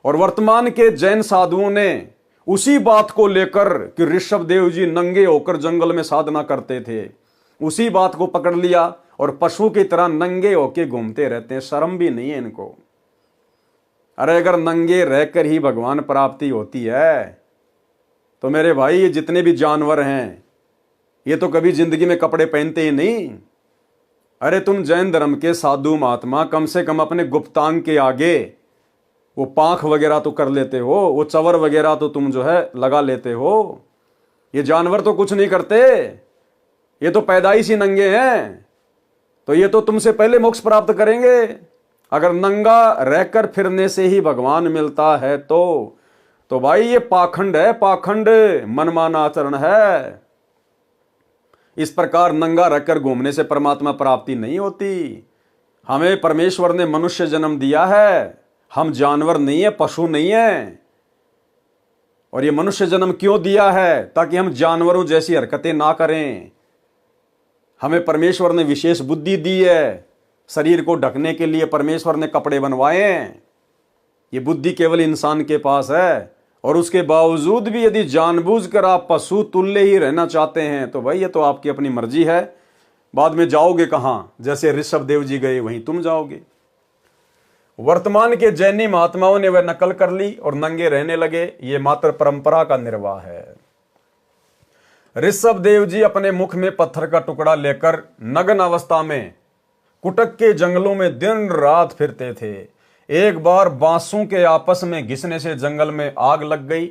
A: और वर्तमान के जैन साधुओं ने उसी बात को लेकर कि ऋषभ देव जी नंगे होकर जंगल में साधना करते थे, उसी बात को पकड़ लिया और पशु की तरह नंगे होके घूमते रहते हैं। शर्म भी नहीं है इनको। अरे अगर नंगे रहकर ही भगवान प्राप्ति होती है तो मेरे भाई ये जितने भी जानवर हैं ये तो कभी जिंदगी में कपड़े पहनते ही नहीं। अरे तुम जैन धर्म के साधु महात्मा कम से कम अपने गुप्तांग के आगे वो पांख वगैरह तो कर लेते हो, वो चवर वगैरह तो तुम जो है लगा लेते हो। ये जानवर तो कुछ नहीं करते, ये तो पैदाइशी नंगे हैं। तो ये तो तुमसे पहले मोक्ष प्राप्त करेंगे। अगर नंगा रहकर फिरने से ही भगवान मिलता है तो भाई ये पाखंड है, पाखंड, मनमाना आचरण है। इस प्रकार नंगा रहकर घूमने से परमात्मा प्राप्ति नहीं होती। हमें परमेश्वर ने मनुष्य जन्म दिया है, हम जानवर नहीं है, पशु नहीं है। और ये मनुष्य जन्म क्यों दिया है? ताकि हम जानवरों जैसी हरकतें ना करें। हमें परमेश्वर ने विशेष बुद्धि दी है। शरीर को ढकने के लिए परमेश्वर ने कपड़े बनवाए हैं। ये बुद्धि केवल इंसान के पास है और उसके बावजूद भी यदि जानबूझकर आप पशु तुल्य ही रहना चाहते हैं तो भाई ये तो आपकी अपनी मर्जी है। बाद में जाओगे कहां? जैसे ऋषभ देव जी गए वहीं तुम जाओगे। वर्तमान के जैनी महात्माओं ने वह नकल कर ली और नंगे रहने लगे। ये मात्र परंपरा का निर्वाह है। ऋषभ देव जी अपने मुख में पत्थर का टुकड़ा लेकर नग्न अवस्था में कुटक के जंगलों में दिन रात फिरते थे। एक बार बांसों के आपस में घिसने से जंगल में आग लग गई।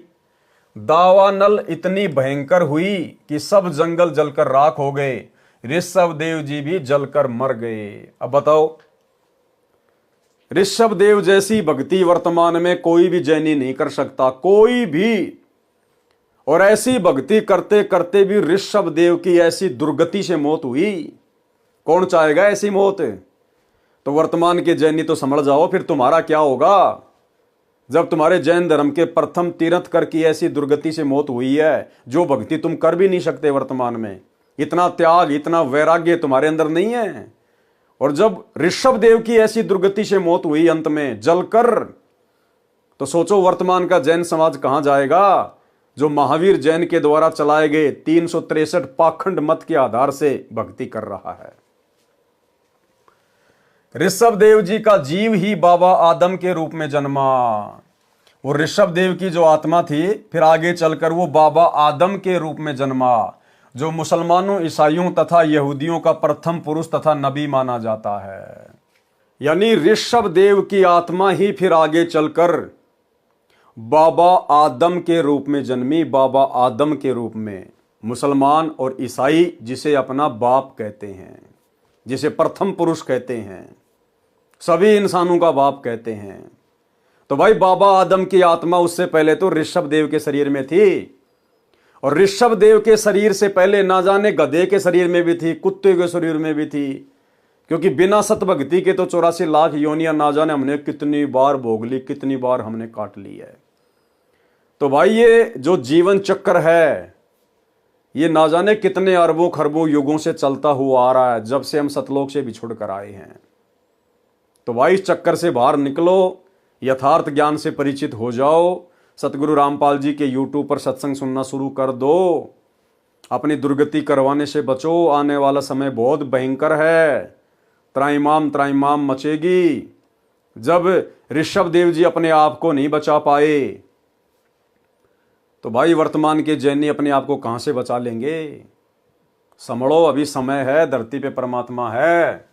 A: दावानल इतनी भयंकर हुई कि सब जंगल जलकर राख हो गए। ऋषभ देव जी भी जलकर मर गए। अब बताओ, ऋषभ देव जैसी भक्ति वर्तमान में कोई भी जैनी नहीं कर सकता, कोई भी। और ऐसी भक्ति करते करते भी ऋषभ देव की ऐसी दुर्गति से मौत हुई। कौन चाहेगा ऐसी मौत? तो वर्तमान के जैनी तो समझ जाओ फिर तुम्हारा क्या होगा जब तुम्हारे जैन धर्म के प्रथम तीर्थंकर की ऐसी दुर्गति से मौत हुई है, जो भक्ति तुम कर भी नहीं सकते वर्तमान में। इतना त्याग, इतना वैराग्य तुम्हारे अंदर नहीं है। और जब ऋषभ देव की ऐसी दुर्गति से मौत हुई अंत में जलकर, तो सोचो वर्तमान का जैन समाज कहां जाएगा, जो महावीर जैन के द्वारा चलाए गए 363 पाखंड मत के आधार से भक्ति कर रहा है। ऋषभ देव जी का जीव ही बाबा आदम के रूप में जन्मा। वो ऋषभ देव की जो आत्मा थी फिर आगे चलकर वो बाबा आदम के रूप में जन्मा, जो मुसलमानों, ईसाइयों तथा यहूदियों का प्रथम पुरुष तथा नबी माना जाता है। यानी ऋषभ देव की आत्मा ही फिर आगे चलकर बाबा आदम के रूप में जन्मी। बाबा आदम के रूप में मुसलमान और ईसाई जिसे अपना बाप कहते हैं, जिसे प्रथम पुरुष कहते हैं, सभी इंसानों का बाप कहते हैं। तो भाई बाबा आदम की आत्मा उससे पहले तो ऋषभ देव के शरीर में थी। और ऋषभ देव के शरीर से पहले ना जाने गधे के शरीर में भी थी, कुत्ते के शरीर में भी थी। क्योंकि बिना सतभक्ति के तो 84 लाख योनियां ना जाने हमने कितनी बार भोग ली, कितनी बार हमने काट ली है। तो भाई ये जो जीवन चक्र है ये ना जाने कितने अरबों खरबों युगों से चलता हुआ आ रहा है, जब से हम सतलोक से बिछुड़ कर आए हैं। तो भाई इस चक्कर से बाहर निकलो, यथार्थ ज्ञान से परिचित हो जाओ। सतगुरु रामपाल जी के यूट्यूब पर सत्संग सुनना शुरू कर दो। अपनी दुर्गति करवाने से बचो, आने वाला समय बहुत भयंकर है। त्राइमाम मचेगी। जब ऋषभ देव जी अपने आप को नहीं बचा पाए तो भाई वर्तमान के जैनी अपने आप को कहां से बचा लेंगे? समझो, अभी समय है, धरती पे परमात्मा है।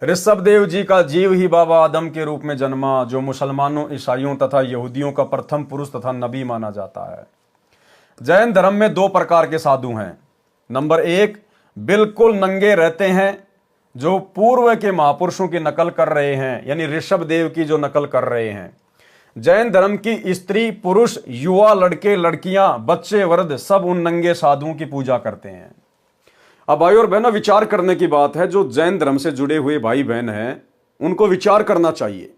A: ऋषभ देव जी का जीव ही बाबा आदम के रूप में जन्मा, जो मुसलमानों, ईसाइयों तथा यहूदियों का प्रथम पुरुष तथा नबी माना जाता है। जैन धर्म में 2 प्रकार के साधु हैं। नंबर 1 बिल्कुल नंगे रहते हैं, जो पूर्व के महापुरुषों की नकल कर रहे हैं, यानी ऋषभ देव की जो नकल कर रहे हैं। जैन धर्म की स्त्री, पुरुष, युवा, लड़के, लड़कियां, बच्चे, वृद्ध सब उन नंगे साधुओं की पूजा करते हैं। अब भाई और बहनों, विचार करने की बात है। जो जैन धर्म से जुड़े हुए भाई बहन हैं उनको विचार करना चाहिए।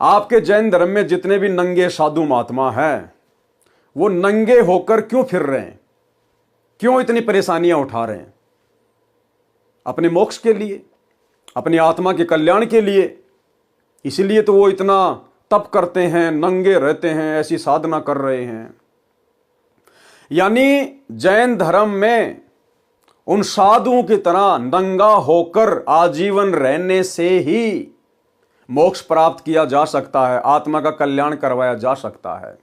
A: आपके जैन धर्म में जितने भी नंगे साधु महात्मा हैं वो नंगे होकर क्यों फिर रहे हैं? क्यों इतनी परेशानियां उठा रहे हैं? अपने मोक्ष के लिए, अपनी आत्मा के कल्याण के लिए। इसीलिए तो वो इतना तप करते हैं, नंगे रहते हैं, ऐसी साधना कर रहे हैं। यानी जैन धर्म में उन साधुओं की तरह नंगा होकर आजीवन रहने से ही मोक्ष प्राप्त किया जा सकता है, आत्मा का कल्याण करवाया जा सकता है।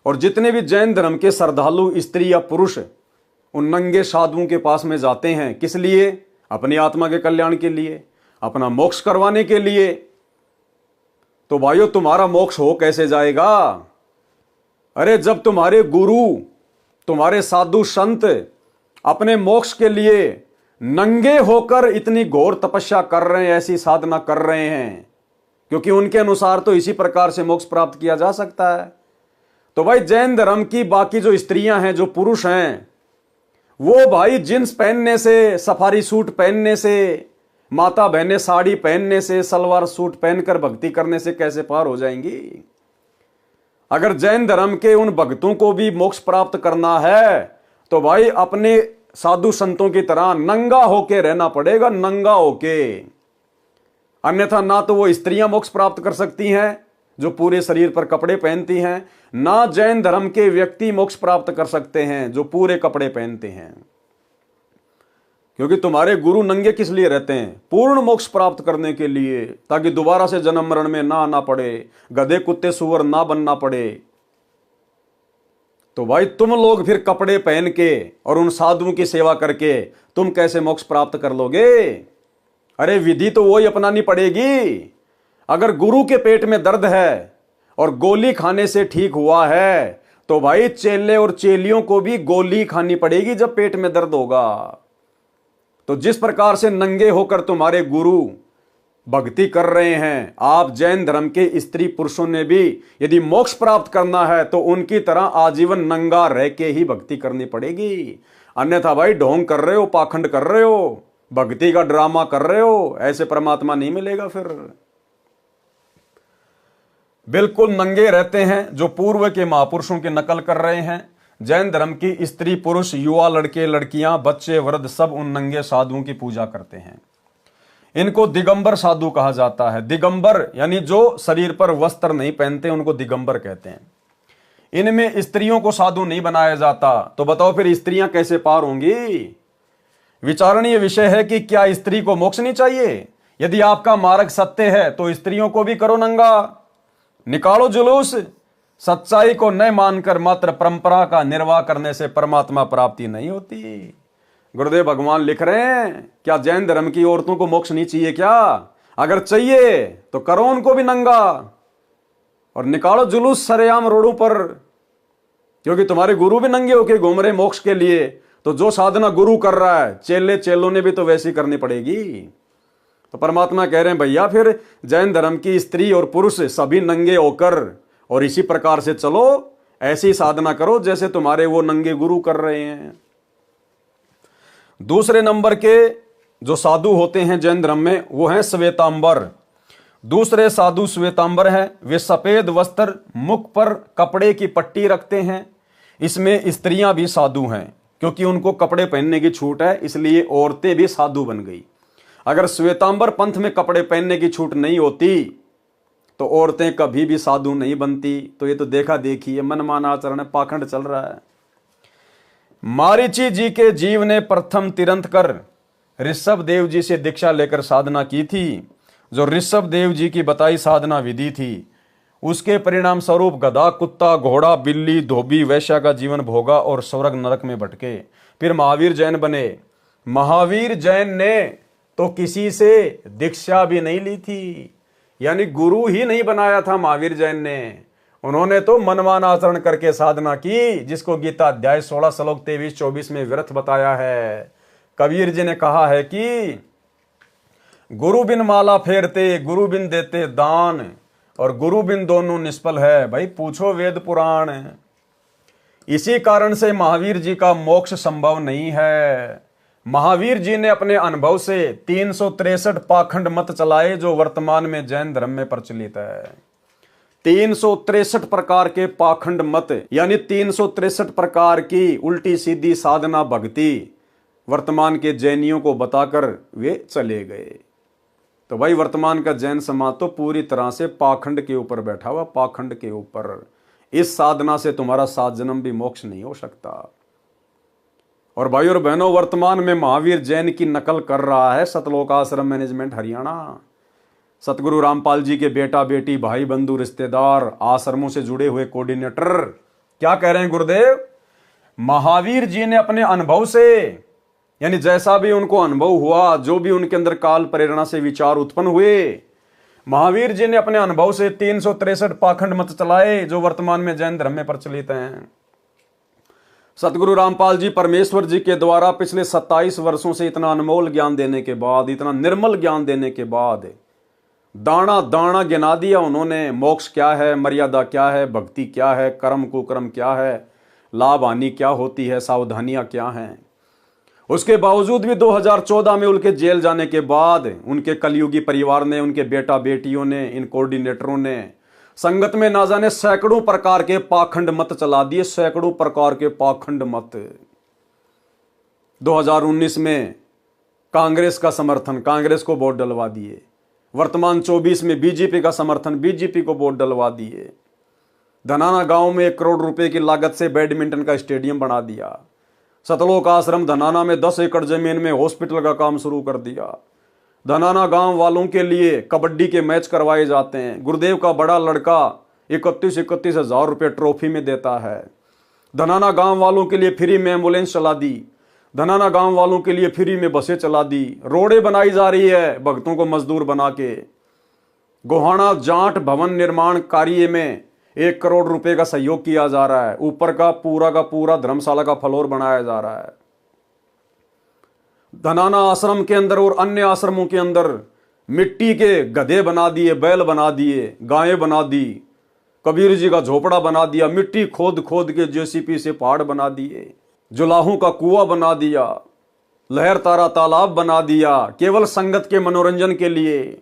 A: और जितने भी जैन धर्म के श्रद्धालु स्त्री या पुरुष उन नंगे साधुओं के पास में जाते हैं, किस लिए? अपनी आत्मा के कल्याण के लिए, अपना मोक्ष करवाने के लिए। तो भाइयों, तुम्हारा मोक्ष हो कैसे जाएगा? अरे जब तुम्हारे गुरु, तुम्हारे साधु संत अपने मोक्ष के लिए नंगे होकर इतनी घोर तपस्या कर रहे हैं, ऐसी साधना कर रहे हैं, क्योंकि उनके अनुसार तो इसी प्रकार से मोक्ष प्राप्त किया जा सकता है। तो भाई जैन धर्म की बाकी जो स्त्रियां हैं, जो पुरुष हैं, वो भाई जींस पहनने से, सफारी सूट पहनने से, माता बहनें साड़ी पहनने से, सलवार सूट पहनकर भक्ति करने से कैसे पार हो जाएंगी? अगर जैन धर्म के उन भक्तों को भी मोक्ष प्राप्त करना है तो भाई अपने साधु संतों की तरह नंगा होके रहना पड़ेगा, नंगा होके। अन्यथा ना तो वो स्त्रियां मोक्ष प्राप्त कर सकती हैं, जो पूरे शरीर पर कपड़े पहनती हैं, ना जैन धर्म के व्यक्ति मोक्ष प्राप्त कर सकते हैं जो पूरे कपड़े पहनते हैं। क्योंकि तुम्हारे गुरु नंगे किस लिए रहते हैं? पूर्ण मोक्ष प्राप्त करने के लिए, ताकि दोबारा से जन्म मरण में ना आना पड़े, गधे कुत्ते सुअर ना बनना पड़े। तो भाई तुम लोग फिर कपड़े पहन के और उन साधुओं की सेवा करके तुम कैसे मोक्ष प्राप्त कर लोगे? अरे विधि तो वही अपनानी पड़ेगी। अगर गुरु के पेट में दर्द है और गोली खाने से ठीक हुआ है, तो भाई चेले और चेलियों को भी गोली खानी पड़ेगी जब पेट में दर्द होगा। तो जिस प्रकार से नंगे होकर तुम्हारे गुरु भक्ति कर रहे हैं, आप जैन धर्म के स्त्री पुरुषों ने भी यदि मोक्ष प्राप्त करना है तो उनकी तरह आजीवन नंगा रह के ही भक्ति करनी पड़ेगी। अन्यथा भाई ढोंग कर रहे हो, पाखंड कर रहे हो, भक्ति का ड्रामा कर रहे हो, ऐसे परमात्मा नहीं मिलेगा। फिर बिल्कुल नंगे रहते हैं जो पूर्व के महापुरुषों की नकल कर रहे हैं। जैन धर्म की स्त्री पुरुष, युवा, लड़के लड़कियां, बच्चे वृद्ध सब उन नंगे साधुओं की पूजा करते हैं। इनको दिगंबर साधु कहा जाता है। दिगंबर यानी जो शरीर पर वस्त्र नहीं पहनते उनको दिगंबर कहते हैं। इनमें स्त्रियों को साधु नहीं बनाया जाता। तो बताओ फिर स्त्रियां कैसे पार होंगी? विचारणीय विषय है कि क्या स्त्री को मोक्ष नहीं चाहिए? यदि आपका मार्ग सत्य है तो स्त्रियों को भी करो नंगा, निकालो जुलूस। सच्चाई को न मानकर मात्र परंपरा का निर्वाह करने से परमात्मा प्राप्ति नहीं होती। गुरुदेव भगवान लिख रहे हैं, क्या जैन धर्म की औरतों को मोक्ष नहीं चाहिए क्या? अगर चाहिए तो करो उनको भी नंगा और निकालो जुलूस सरेआम रोडों पर। क्योंकि तुम्हारे गुरु भी नंगे होके घूम रहे मोक्ष के लिए, तो जो साधना गुरु कर रहा है चेले चेलों ने भी तो वैसी करनी पड़ेगी। तो परमात्मा कह रहे हैं भैया फिर जैन धर्म की स्त्री और पुरुष सभी नंगे होकर और इसी प्रकार से चलो, ऐसी साधना करो जैसे तुम्हारे वो नंगे गुरु कर रहे हैं। दूसरे नंबर के जो साधु होते हैं जैन धर्म में वो हैं श्वेतांबर। दूसरे साधु श्वेतांबर हैं। वे सफेद वस्त्र, मुख पर कपड़े की पट्टी रखते हैं। इसमें स्त्रियां भी साधु हैं क्योंकि उनको कपड़े पहनने की छूट है, इसलिए औरतें भी साधु बन गई। अगर श्वेतांबर पंथ में कपड़े पहनने की छूट नहीं होती तो औरतें कभी भी साधु नहीं बनती। तो ये तो देखा देखी है, मनमाना आचरण है, पाखंड चल रहा है। मारीची जी के जीव ने प्रथम तिरंत कर ऋषभ देव जी से दीक्षा लेकर साधना की थी। जो ऋषभ देव जी की बताई साधना विधि थी, उसके परिणाम स्वरूप गधा, कुत्ता, घोड़ा, बिल्ली, धोबी, वैश्या का जीवन भोगा और स्वर्ग नरक में भटके। फिर महावीर जैन बने। महावीर जैन ने तो किसी से दीक्षा भी नहीं ली थी, यानी गुरु ही नहीं बनाया था महावीर जैन ने। उन्होंने तो मनमान आचरण करके साधना की, जिसको गीता अध्याय 16 श्लोक 23-24 में व्यर्थ बताया है। कबीर जी ने कहा है कि गुरु बिन माला फेरते, गुरु बिन देते दान, और गुरु बिन दोनों निष्फल है। भाई पूछो वेद पुराण। इसी कारण से महावीर जी का मोक्ष संभव नहीं है। महावीर जी ने अपने अनुभव से 363 पाखंड मत चलाए जो वर्तमान में जैन धर्म में प्रचलित है। 363 प्रकार के पाखंड मत, यानी 363 प्रकार की उल्टी सीधी साधना भक्ति वर्तमान के जैनियों को बताकर वे चले गए। तो भाई वर्तमान का जैन समाज तो पूरी तरह से पाखंड के ऊपर बैठा हुआ, पाखंड के ऊपर। इस साधना से तुम्हारा 7 जन्म भी मोक्ष नहीं हो सकता। और भाई और बहनों, वर्तमान में महावीर जैन की नकल कर रहा है सतलोक आश्रम मैनेजमेंट हरियाणा। सतगुरु रामपाल जी के बेटा बेटी, भाई बंधु, रिश्तेदार, आश्रमों से जुड़े हुए कोऑर्डिनेटर क्या कह रहे हैं गुरुदेव? महावीर जी ने अपने अनुभव से, यानी जैसा भी उनको अनुभव हुआ, जो भी उनके अंदर काल प्रेरणा से विचार उत्पन्न हुए, महावीर जी ने अपने अनुभव से 363 पाखंड मत चलाए जो वर्तमान में जैन धर्म में प्रचलित हैं। सतगुरु रामपाल जी परमेश्वर जी के द्वारा पिछले 27 वर्षों से इतना अनमोल ज्ञान देने के बाद, इतना निर्मल ज्ञान देने के बाद दाना दाना गिना दिया उन्होंने। मोक्ष क्या है, मर्यादा क्या है, भक्ति क्या है, कर्म कुकर्म क्या है, लाभ हानि क्या होती है, सावधानियां क्या हैं। उसके बावजूद भी 2014 में उनके जेल जाने के बाद उनके कलयुगी परिवार ने, उनके बेटा बेटियों ने, इन कोऑर्डिनेटरों ने संगत में ना जाने सैकड़ों प्रकार के पाखंड मत चला दिए, सैकड़ों प्रकार के पाखंड मत। 2019 में कांग्रेस का समर्थन, कांग्रेस को वोट डलवा दिए। वर्तमान 24 में बीजेपी का समर्थन, बीजेपी को वोट डलवा दिए। धनाना गांव में 1 करोड़ रुपए की लागत से बैडमिंटन का स्टेडियम बना दिया। सतलोक आश्रम धनाना में 10 एकड़ जमीन में हॉस्पिटल का काम शुरू कर दिया। धनाना गांव वालों के लिए कबड्डी के मैच करवाए जाते हैं। गुरुदेव का बड़ा लड़का 31 हजार रुपये ट्रॉफी में देता है। धनाना गांव वालों के लिए फ्री में एम्बुलेंस चला दी। धनाना गांव वालों के लिए फ्री में बसें चला दी। रोडें बनाई जा रही है भक्तों को मजदूर बना के। गोहाना जाट भवन निर्माण कार्य में 1 करोड़ रुपए का सहयोग किया जा रहा है। ऊपर का पूरा धर्मशाला का फ्लोर बनाया जा रहा है। धनाना आश्रम के अंदर और अन्य आश्रमों के अंदर मिट्टी के गधे बना दिए, बैल बना दिए, गायें बना दी। कबीर जी का झोपड़ा बना दिया। मिट्टी खोद खोद के जेसीपी से पहाड़ बना दिए। जुलाहों का कुआं बना दिया। लहर तारा तालाब बना दिया। केवल संगत के मनोरंजन के लिए,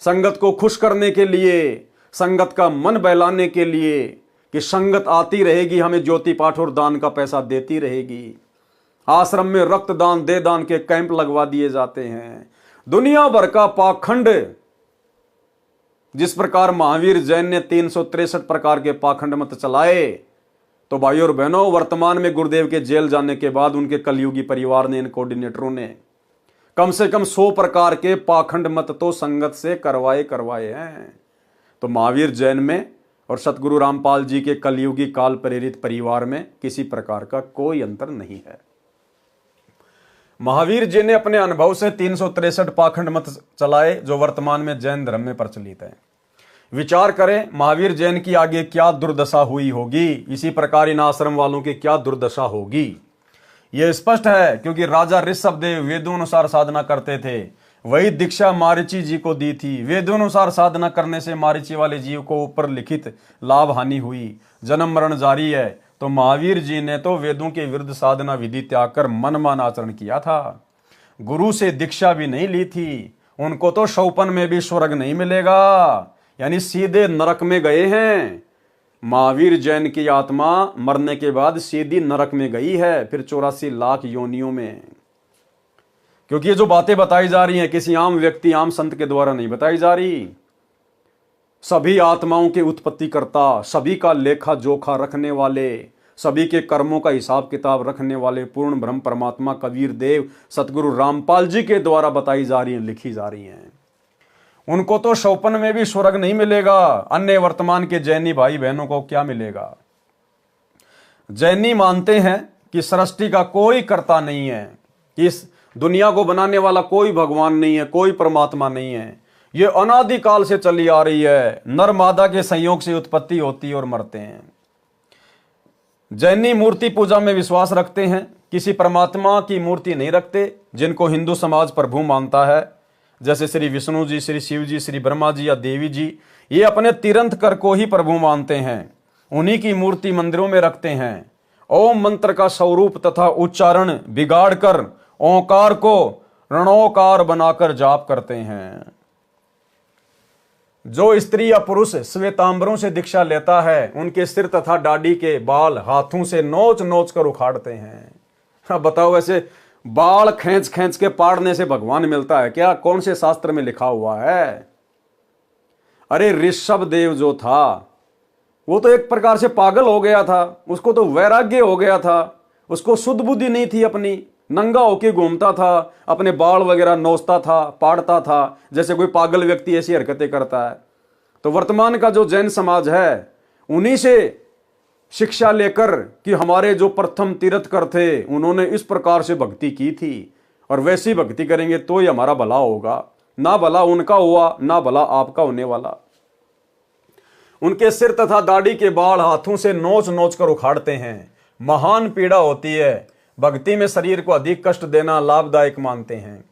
A: संगत को खुश करने के लिए, संगत का मन बहलाने के लिए कि संगत आती रहेगी, हमें ज्योति पाठ और दान का पैसा देती रहेगी। आश्रम में रक्तदान, दे दान के कैंप लगवा दिए जाते हैं। दुनिया भर का पाखंड, जिस प्रकार महावीर जैन ने 363 प्रकार के पाखंड मत चलाए, तो भाइयों और बहनों, वर्तमान में गुरुदेव के जेल जाने के बाद उनके कलयुगी परिवार ने, इन कोऑर्डिनेटरों ने कम से कम 100 प्रकार के पाखंड मत तो संगत से करवाए हैं। तो महावीर जैन में और सतगुरु रामपाल जी के कलयुगी काल प्रेरित परिवार में किसी प्रकार का कोई अंतर नहीं है। महावीर जी ने अपने अनुभव से 363 पाखंड मत चलाए जो वर्तमान में जैन धर्म में प्रचलित है। विचार करें महावीर जैन की आगे क्या दुर्दशा हुई होगी, इसी प्रकार इन आश्रम वालों की क्या दुर्दशा होगी। यह स्पष्ट है क्योंकि राजा ऋषभदेव वेदोनुसार साधना करते थे। वही दीक्षा मारीची जी को दी थी। वेदोनुसार साधना करने से मारीची वाले जीव को ऊपर लिखित लाभ हानि हुई, जन्म मरण जारी है। तो महावीर जी ने तो वेदों के विरुद्ध साधना विधि त्याग कर मनमान आचरण किया था। गुरु से दीक्षा भी नहीं ली थी। उनको तो शौपन में भी स्वर्ग नहीं मिलेगा, यानी सीधे नरक में गए हैं। महावीर जैन की आत्मा मरने के बाद सीधी नरक में गई है, फिर 84 लाख योनियों में। क्योंकि ये जो बातें बताई जा रही हैं किसी आम व्यक्ति, आम संत के द्वारा नहीं बताई जा रही। सभी आत्माओं के उत्पत्ति करता, सभी का लेखा जोखा रखने वाले, सभी के कर्मों का हिसाब किताब रखने वाले पूर्ण ब्रह्म परमात्मा कबीर देव सतगुरु रामपाल जी के द्वारा बताई जा रही हैं, लिखी जा रही हैं। उनको तो शौपन में भी स्वर्ग नहीं मिलेगा। अन्य वर्तमान के जैनी भाई बहनों को क्या मिलेगा। जैनी मानते हैं कि सृष्टि का कोई कर्ता नहीं है, इस दुनिया को बनाने वाला कोई भगवान नहीं है, कोई परमात्मा नहीं है। ये अनादिकाल से चली आ रही है। नर मादा के संयोग से उत्पत्ति होती है और मरते हैं। जैनी मूर्ति पूजा में विश्वास रखते हैं, किसी परमात्मा की मूर्ति नहीं रखते। जिनको हिंदू समाज प्रभु मानता है, जैसे श्री विष्णु जी, श्री शिव जी, श्री ब्रह्मा जी या देवी जी, ये अपने तिरंत कर को ही प्रभु मानते हैं। उन्हीं की मूर्ति मंदिरों में रखते हैं। ओम मंत्र का स्वरूप तथा उच्चारण बिगाड़ कर ओंकार को रणोकार बनाकर जाप करते हैं। जो स्त्री या पुरुष श्वेतांबरों से दीक्षा लेता है, उनके सिर तथा दाढ़ी के बाल हाथों से नोच नोच कर उखाड़ते हैं। हाँ बताओ, वैसे बाल खींच खींच के पाड़ने से भगवान मिलता है क्या? कौन से शास्त्र में लिखा हुआ है? अरे ऋषभदेव जो था वो तो एक प्रकार से पागल हो गया था। उसको तो वैराग्य हो गया था। उसको शुद्ध बुद्धि नहीं थी अपनी। नंगा होके घूमता था, अपने बाल वगैरह नोचता था, पाड़ता था, जैसे कोई पागल व्यक्ति ऐसी हरकतें करता है। तो वर्तमान का जो जैन समाज है, उन्हीं से शिक्षा लेकर कि हमारे जो प्रथम तीर्थकर थे उन्होंने इस प्रकार से भक्ति की थी और वैसी भक्ति करेंगे तो ही हमारा भला होगा। ना भला उनका हुआ, ना भला आपका होने वाला। उनके सिर तथा दाढ़ी के बाल हाथों से नोच नोच कर उखाड़ते हैं। महान पीड़ा होती है। भक्ति में शरीर को अधिक कष्ट देना लाभदायक मानते हैं।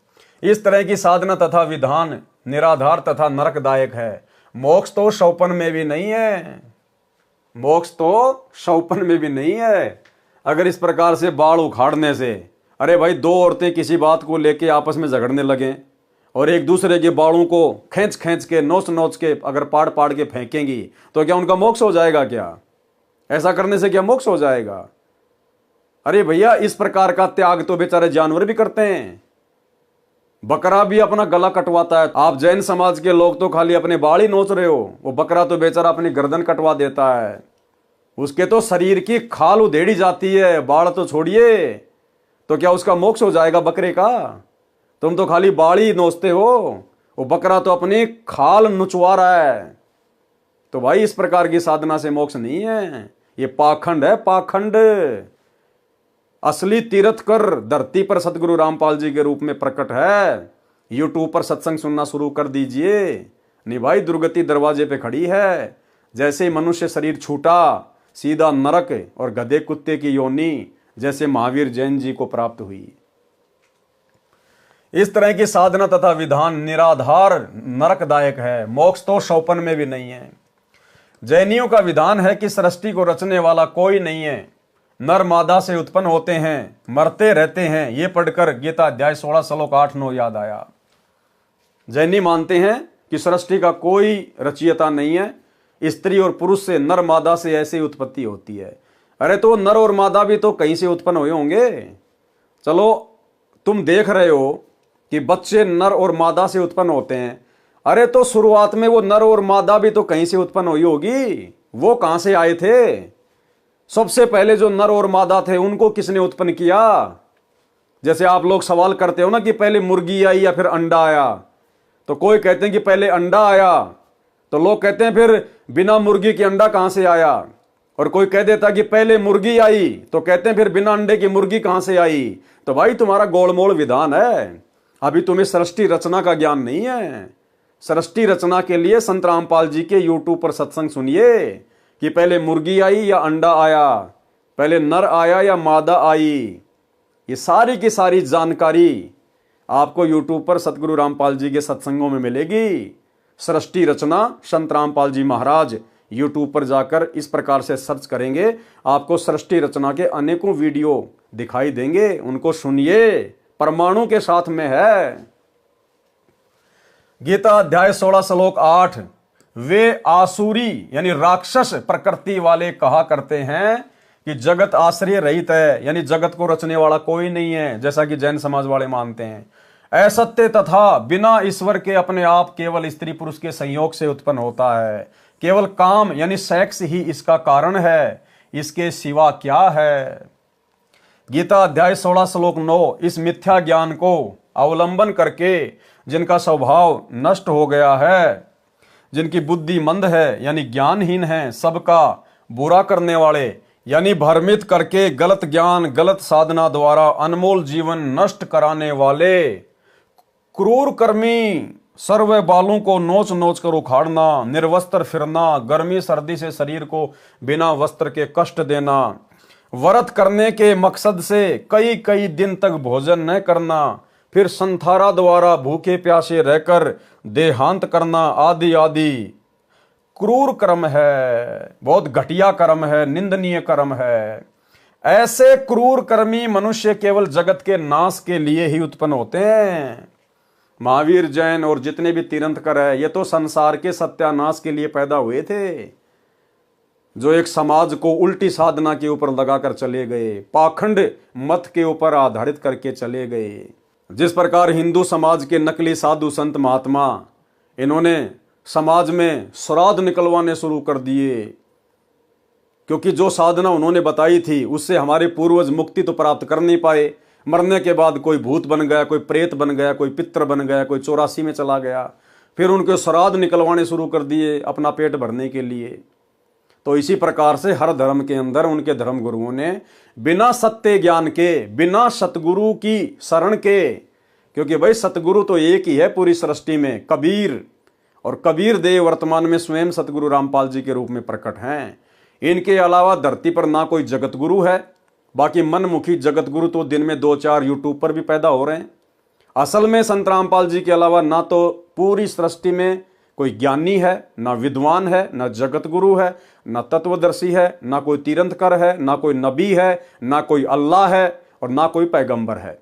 A: इस तरह की साधना तथा विधान निराधार तथा नरकदायक है। मोक्ष तो शौपन में भी नहीं है। मोक्ष तो शौपन में भी नहीं है। अगर इस प्रकार से बाल उखाड़ने से, अरे भाई, दो औरतें किसी बात को लेके आपस में झगड़ने लगें और एक दूसरे के बालों को खींच खींच के नोच नोच के अगर पाड़ पाड़ के फेंकेंगी तो क्या उनका मोक्ष हो जाएगा? क्या ऐसा करने से क्या मोक्ष हो जाएगा? अरे भैया, इस प्रकार का त्याग तो बेचारे जानवर भी करते हैं। बकरा भी अपना गला कटवाता है। आप जैन समाज के लोग तो खाली अपने बाल ही नोच रहे हो, वो बकरा तो बेचारा अपनी गर्दन कटवा देता है। उसके तो शरीर की खाल उधेड़ी जाती है, बाल तो छोड़िए। तो क्या उसका मोक्ष हो जाएगा बकरे का? तुम तो खाली बाल ही नोचते हो, वो बकरा तो अपनी खाल नुचवा रहा है। तो भाई इस प्रकार की साधना से मोक्ष नहीं है, ये पाखंड है, पाखंड। असली तीर्थकर धरती पर सतगुरु रामपाल जी के रूप में प्रकट है। यूट्यूब पर सत्संग सुनना शुरू कर दीजिए। नहीं भाई, दुर्गति दरवाजे पे खड़ी है। जैसे मनुष्य शरीर छूटा, सीधा नरक और गधे कुत्ते की योनि जैसे महावीर जैन जी को प्राप्त हुई। इस तरह की साधना तथा विधान निराधार नरकदायक है, मोक्ष तो सौपन में भी नहीं है। जैनियों का विधान है कि सृष्टि को रचने वाला कोई नहीं है, नर मादा से उत्पन्न होते हैं, मरते रहते हैं। ये पढ़कर गीता अध्याय 16 श्लोक 8-9 याद आया। जैनी मानते हैं कि सृष्टि का कोई रचयिता नहीं है, स्त्री और पुरुष से, नर मादा से ऐसी उत्पत्ति होती है। अरे तो नर और मादा भी तो कहीं से उत्पन्न हुए होंगे। चलो तुम देख रहे हो कि बच्चे नर और मादा से उत्पन्न होते हैं, अरे तो शुरुआत में वो नर और मादा भी तो कहीं से उत्पन्न हुई होगी। वो कहां से आए थे? सबसे पहले जो नर और मादा थे उनको किसने उत्पन्न किया? जैसे आप लोग सवाल करते हो ना कि पहले मुर्गी आई या फिर अंडा आया, तो कोई कहते हैं कि पहले अंडा आया, तो लोग कहते हैं फिर बिना मुर्गी के अंडा कहां से आया। और कोई कह देता कि पहले मुर्गी आई, तो कहते हैं फिर बिना अंडे की मुर्गी कहां से आई। तो भाई तुम्हारा गोलमोल विधान है, अभी तुम्हें सृष्टि रचना का ज्ञान नहीं है। सृष्टि रचना के लिए संत रामपाल जी के यूट्यूब पर सत्संग सुनिए कि पहले मुर्गी आई या अंडा आया, पहले नर आया या मादा आई। ये सारी की सारी जानकारी आपको यूट्यूब पर सतगुरु रामपाल जी के सत्संगों में मिलेगी। सृष्टि रचना संत रामपाल जी महाराज, यूट्यूब पर जाकर इस प्रकार से सर्च करेंगे, आपको सृष्टि रचना के अनेकों वीडियो दिखाई देंगे। उनको सुनिए, परमाणु के साथ में है। गीता अध्याय 16 श्लोक 8, वे आसुरी यानी राक्षस प्रकृति वाले कहा करते हैं कि जगत आश्रय रहित है, यानी जगत को रचने वाला कोई नहीं है, जैसा कि जैन समाज वाले मानते हैं। असत्य तथा बिना ईश्वर के अपने आप केवल स्त्री पुरुष के संयोग से उत्पन्न होता है। केवल काम यानी सेक्स ही इसका कारण है, इसके सिवा क्या है। गीता अध्याय 16 श्लोक 9, इस मिथ्या ज्ञान को अवलंबन करके जिनका स्वभाव नष्ट हो गया है, जिनकी बुद्धि मंद है यानी ज्ञानहीन है, सबका बुरा करने वाले यानी भ्रमित करके गलत ज्ञान गलत साधना द्वारा अनमोल जीवन नष्ट कराने वाले, क्रूर कर्मी, सर्व बालों को नोच नोच कर उखाड़ना, निर्वस्त्र फिरना, गर्मी सर्दी से शरीर को बिना वस्त्र के कष्ट देना, व्रत करने के मकसद से कई कई दिन तक भोजन न करना, फिर संथारा द्वारा भूखे प्यासे रहकर देहांत करना, आदि आदि क्रूर कर्म है, बहुत घटिया कर्म है, निंदनीय कर्म है। ऐसे क्रूर कर्मी मनुष्य केवल जगत के नाश के लिए ही उत्पन्न होते हैं। महावीर जैन और जितने भी तीर्थंकर है, ये तो संसार के सत्यानाश के लिए पैदा हुए थे, जो एक समाज को उल्टी साधना के ऊपर लगाकर चले गए, पाखंड मत के ऊपर आधारित करके चले गए। जिस प्रकार हिंदू समाज के नकली साधु संत महात्मा, इन्होंने समाज में श्राद्ध निकलवाने शुरू कर दिए, क्योंकि जो साधना उन्होंने बताई थी उससे हमारे पूर्वज मुक्ति तो प्राप्त कर नहीं पाए। मरने के बाद कोई भूत बन गया, कोई प्रेत बन गया, कोई पितर बन गया, कोई 84 में चला गया, फिर उनके श्राद्ध निकलवाने शुरू कर दिए अपना पेट भरने के लिए। तो इसी प्रकार से हर धर्म के अंदर उनके धर्म गुरुओं ने बिना सत्य ज्ञान के, बिना सतगुरु की शरण के, क्योंकि भाई सतगुरु तो एक ही है पूरी सृष्टि में, कबीर, और कबीर देव वर्तमान में स्वयं सतगुरु रामपाल जी के रूप में प्रकट हैं। इनके अलावा धरती पर ना कोई जगत गुरु है, बाकी मनमुखी जगत गुरु तो दिन में 2-4 यूट्यूब पर भी पैदा हो रहे हैं। असल में संत रामपाल जी के अलावा ना तो पूरी सृष्टि में कोई ज्ञानी है, ना विद्वान है, ना जगत गुरु है, ना तत्वदर्शी है, ना कोई तीर्थंकर है, ना कोई नबी है, ना कोई अल्लाह है, और ना कोई पैगंबर है,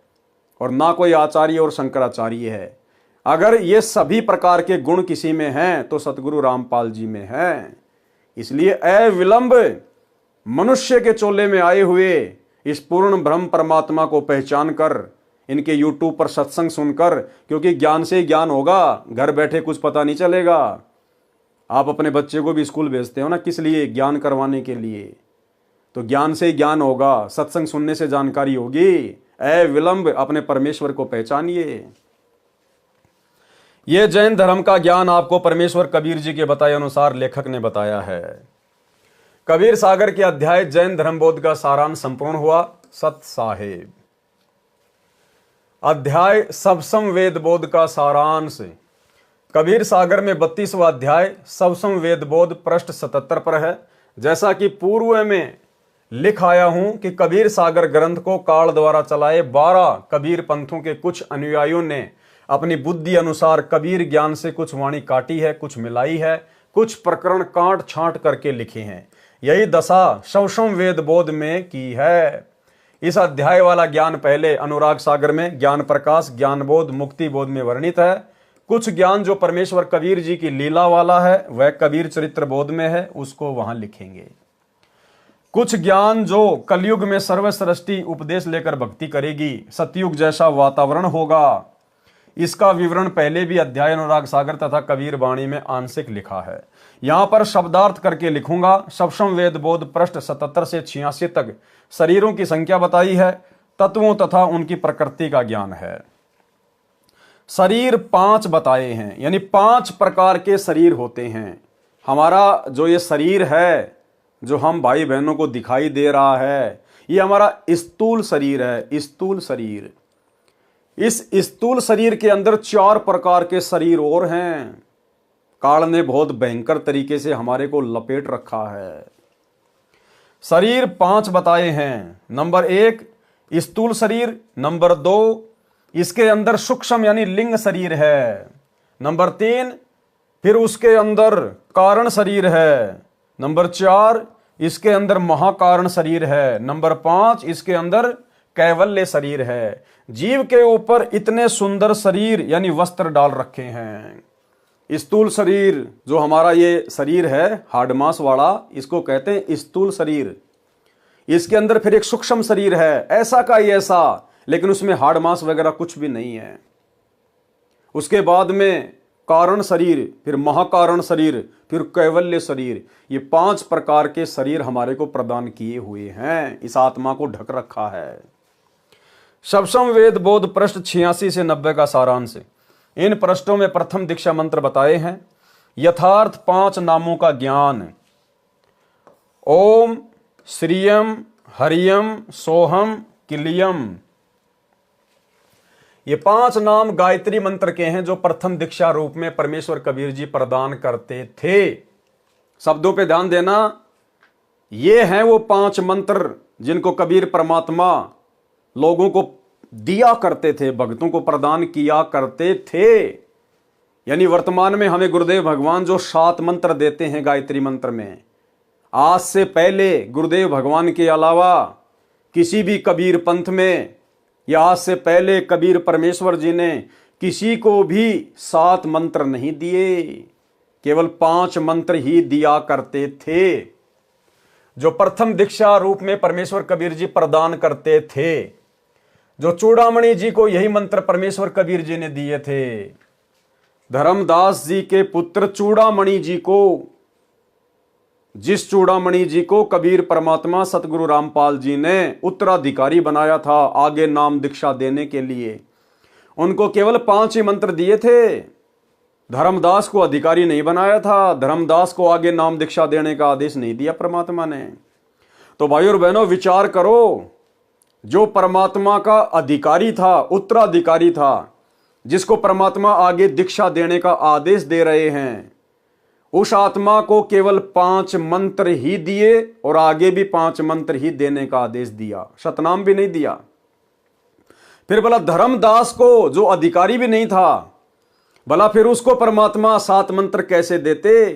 A: और ना कोई आचार्य और शंकराचार्य है। अगर ये सभी प्रकार के गुण किसी में हैं तो सतगुरु रामपाल जी में हैं। इसलिए अविलंब मनुष्य के चोले में आए हुए इस पूर्ण ब्रह्म परमात्मा को पहचान कर इनके YouTube पर सत्संग सुनकर, क्योंकि ज्ञान से ही ज्ञान होगा, घर बैठे कुछ पता नहीं चलेगा। आप अपने बच्चे को भी स्कूल भेजते हो ना, किस लिए? ज्ञान करवाने के लिए। तो ज्ञान से ही ज्ञान होगा, सत्संग सुनने से जानकारी होगी। ऐ विलंब अपने परमेश्वर को पहचानिए। ये जैन धर्म का ज्ञान आपको परमेश्वर कबीर जी के बताए अनुसार लेखक ने बताया है। कबीर सागर के अध्याय जैन धर्म बोध का सारांश संपूर्ण हुआ। सत साहेब। अध्याय सबसम वेद बोध का सारांश। कबीर सागर में 32वां अध्याय सबसम वेद बोध पृष्ठ 77 पर है। जैसा कि पूर्व में लिख आया हूं कि कबीर सागर ग्रंथ को काल द्वारा चलाए 12 कबीर पंथों के कुछ अनुयायियों ने अपनी बुद्धि अनुसार कबीर ज्ञान से कुछ वाणी काटी है, कुछ मिलाई है, कुछ प्रकरण काट छांट करके लिखे हैं। यही दशा सबसम वेद बोध में की है। इस अध्याय वाला ज्ञान पहले अनुराग सागर में ज्ञान प्रकाश, ज्ञान बोध, मुक्ति बोध में वर्णित है। कुछ ज्ञान जो परमेश्वर कबीर जी की लीला वाला है वह कबीर चरित्र बोध में है, उसको वहां लिखेंगे। कुछ ज्ञान जो कलयुग में सर्वसृष्टि उपदेश लेकर भक्ति करेगी, सतयुग जैसा वातावरण होगा, इसका विवरण पहले भी अध्याय अनुराग सागर तथा कबीर वाणी में आंशिक लिखा है। यहां पर शब्दार्थ करके लिखूंगा। सबसम वेद बोध पृष्ठ 77 से 86 तक शरीरों की संख्या बताई है, तत्वों तथा उनकी प्रकृति का ज्ञान है। शरीर 5 बताए हैं, यानी 5 प्रकार के शरीर होते हैं। हमारा जो ये शरीर है, जो हम भाई बहनों को दिखाई दे रहा है, ये हमारा स्थूल शरीर है। स्थूल शरीर, इस स्थूल शरीर के अंदर 4 प्रकार के शरीर और हैं। काल ने बहुत भयंकर तरीके से हमारे को लपेट रखा है। शरीर 5 बताए हैं। नंबर 1 स्थूल शरीर, नंबर 2 इसके अंदर सूक्ष्म यानी लिंग शरीर है, नंबर 3 फिर उसके अंदर कारण शरीर है, नंबर 4 इसके अंदर महाकारण शरीर है, नंबर 5 इसके अंदर कैवल्य शरीर है। जीव के ऊपर इतने सुंदर शरीर यानी वस्त्र डाल रखे हैं। स्थूल शरीर जो हमारा ये शरीर है हार्ड मांस वाला, इसको कहते हैं स्थूल शरीर। इसके अंदर फिर एक सूक्ष्म शरीर है, ऐसा का ही ऐसा, लेकिन उसमें हार्ड मांस वगैरह कुछ भी नहीं है। उसके बाद में कारण शरीर, फिर महाकारण शरीर, फिर कैवल्य शरीर। ये 5 प्रकार के शरीर हमारे को प्रदान किए हुए हैं, इस आत्मा को ढक रखा है। सबसम वेद बोध पृष्ठ 86 से 90 का सारांश। इन पृष्ठों में प्रथम दीक्षा मंत्र बताए हैं। यथार्थ 5 नामों का ज्ञान। ओम श्रीयम हरियम सोहम किलियम। ये 5 नाम गायत्री मंत्र के हैं जो प्रथम दीक्षा रूप में परमेश्वर कबीर जी प्रदान करते थे। शब्दों पे ध्यान देना, ये हैं वो 5 मंत्र जिनको कबीर परमात्मा लोगों को दिया करते थे, भक्तों को प्रदान किया करते थे। यानी वर्तमान में हमें गुरुदेव भगवान जो 7 मंत्र देते हैं गायत्री मंत्र में, आज से पहले गुरुदेव भगवान के अलावा किसी भी कबीर पंथ में या आज से पहले कबीर परमेश्वर जी ने किसी को भी 7 मंत्र नहीं दिए, केवल 5 मंत्र ही दिया करते थे जो प्रथम दीक्षा रूप में परमेश्वर कबीर जी प्रदान करते थे। जो चूड़ामणि जी को यही मंत्र परमेश्वर कबीर जी ने दिए थे। धर्मदास जी के पुत्र चूड़ामणि जी को, जिस चूड़ामणि जी को कबीर परमात्मा सतगुरु रामपाल जी ने उत्तराधिकारी बनाया था आगे नाम दीक्षा देने के लिए, उनको केवल 5 ही मंत्र दिए थे। धर्मदास को अधिकारी नहीं बनाया था, धर्मदास को आगे नाम दीक्षा देने का आदेश नहीं दिया परमात्मा ने। तो भाई और बहनों विचार करो, जो परमात्मा का अधिकारी था, उत्तराधिकारी था, जिसको परमात्मा आगे दीक्षा देने का आदेश दे रहे हैं, उस आत्मा को केवल 5 मंत्र ही दिए और आगे भी 5 मंत्र ही देने का आदेश दिया, सतनाम भी नहीं दिया। फिर भला धर्मदास को जो अधिकारी भी नहीं था, भला फिर उसको परमात्मा 7 मंत्र कैसे देते?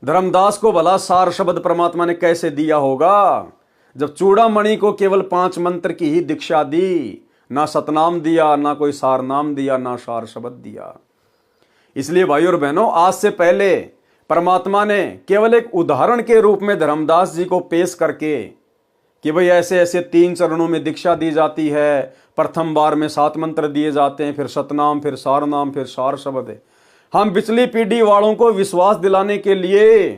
A: धर्मदास को भला सार शब्द परमात्मा ने कैसे दिया होगा, जब चूड़ामणि को केवल 5 मंत्र की ही दीक्षा दी, ना सतनाम दिया, ना कोई सार नाम दिया, ना सार शब्द दिया। इसलिए भाई और बहनों, आज से पहले परमात्मा ने केवल एक उदाहरण के रूप में धर्मदास जी को पेश करके कि भाई ऐसे ऐसे 3 चरणों में दीक्षा दी जाती है, प्रथम बार में 7 मंत्र दिए जाते हैं, फिर सतनाम, फिर सारनाम, फिर सार शब्द। हम पिछली पीढ़ी वालों को विश्वास दिलाने के लिए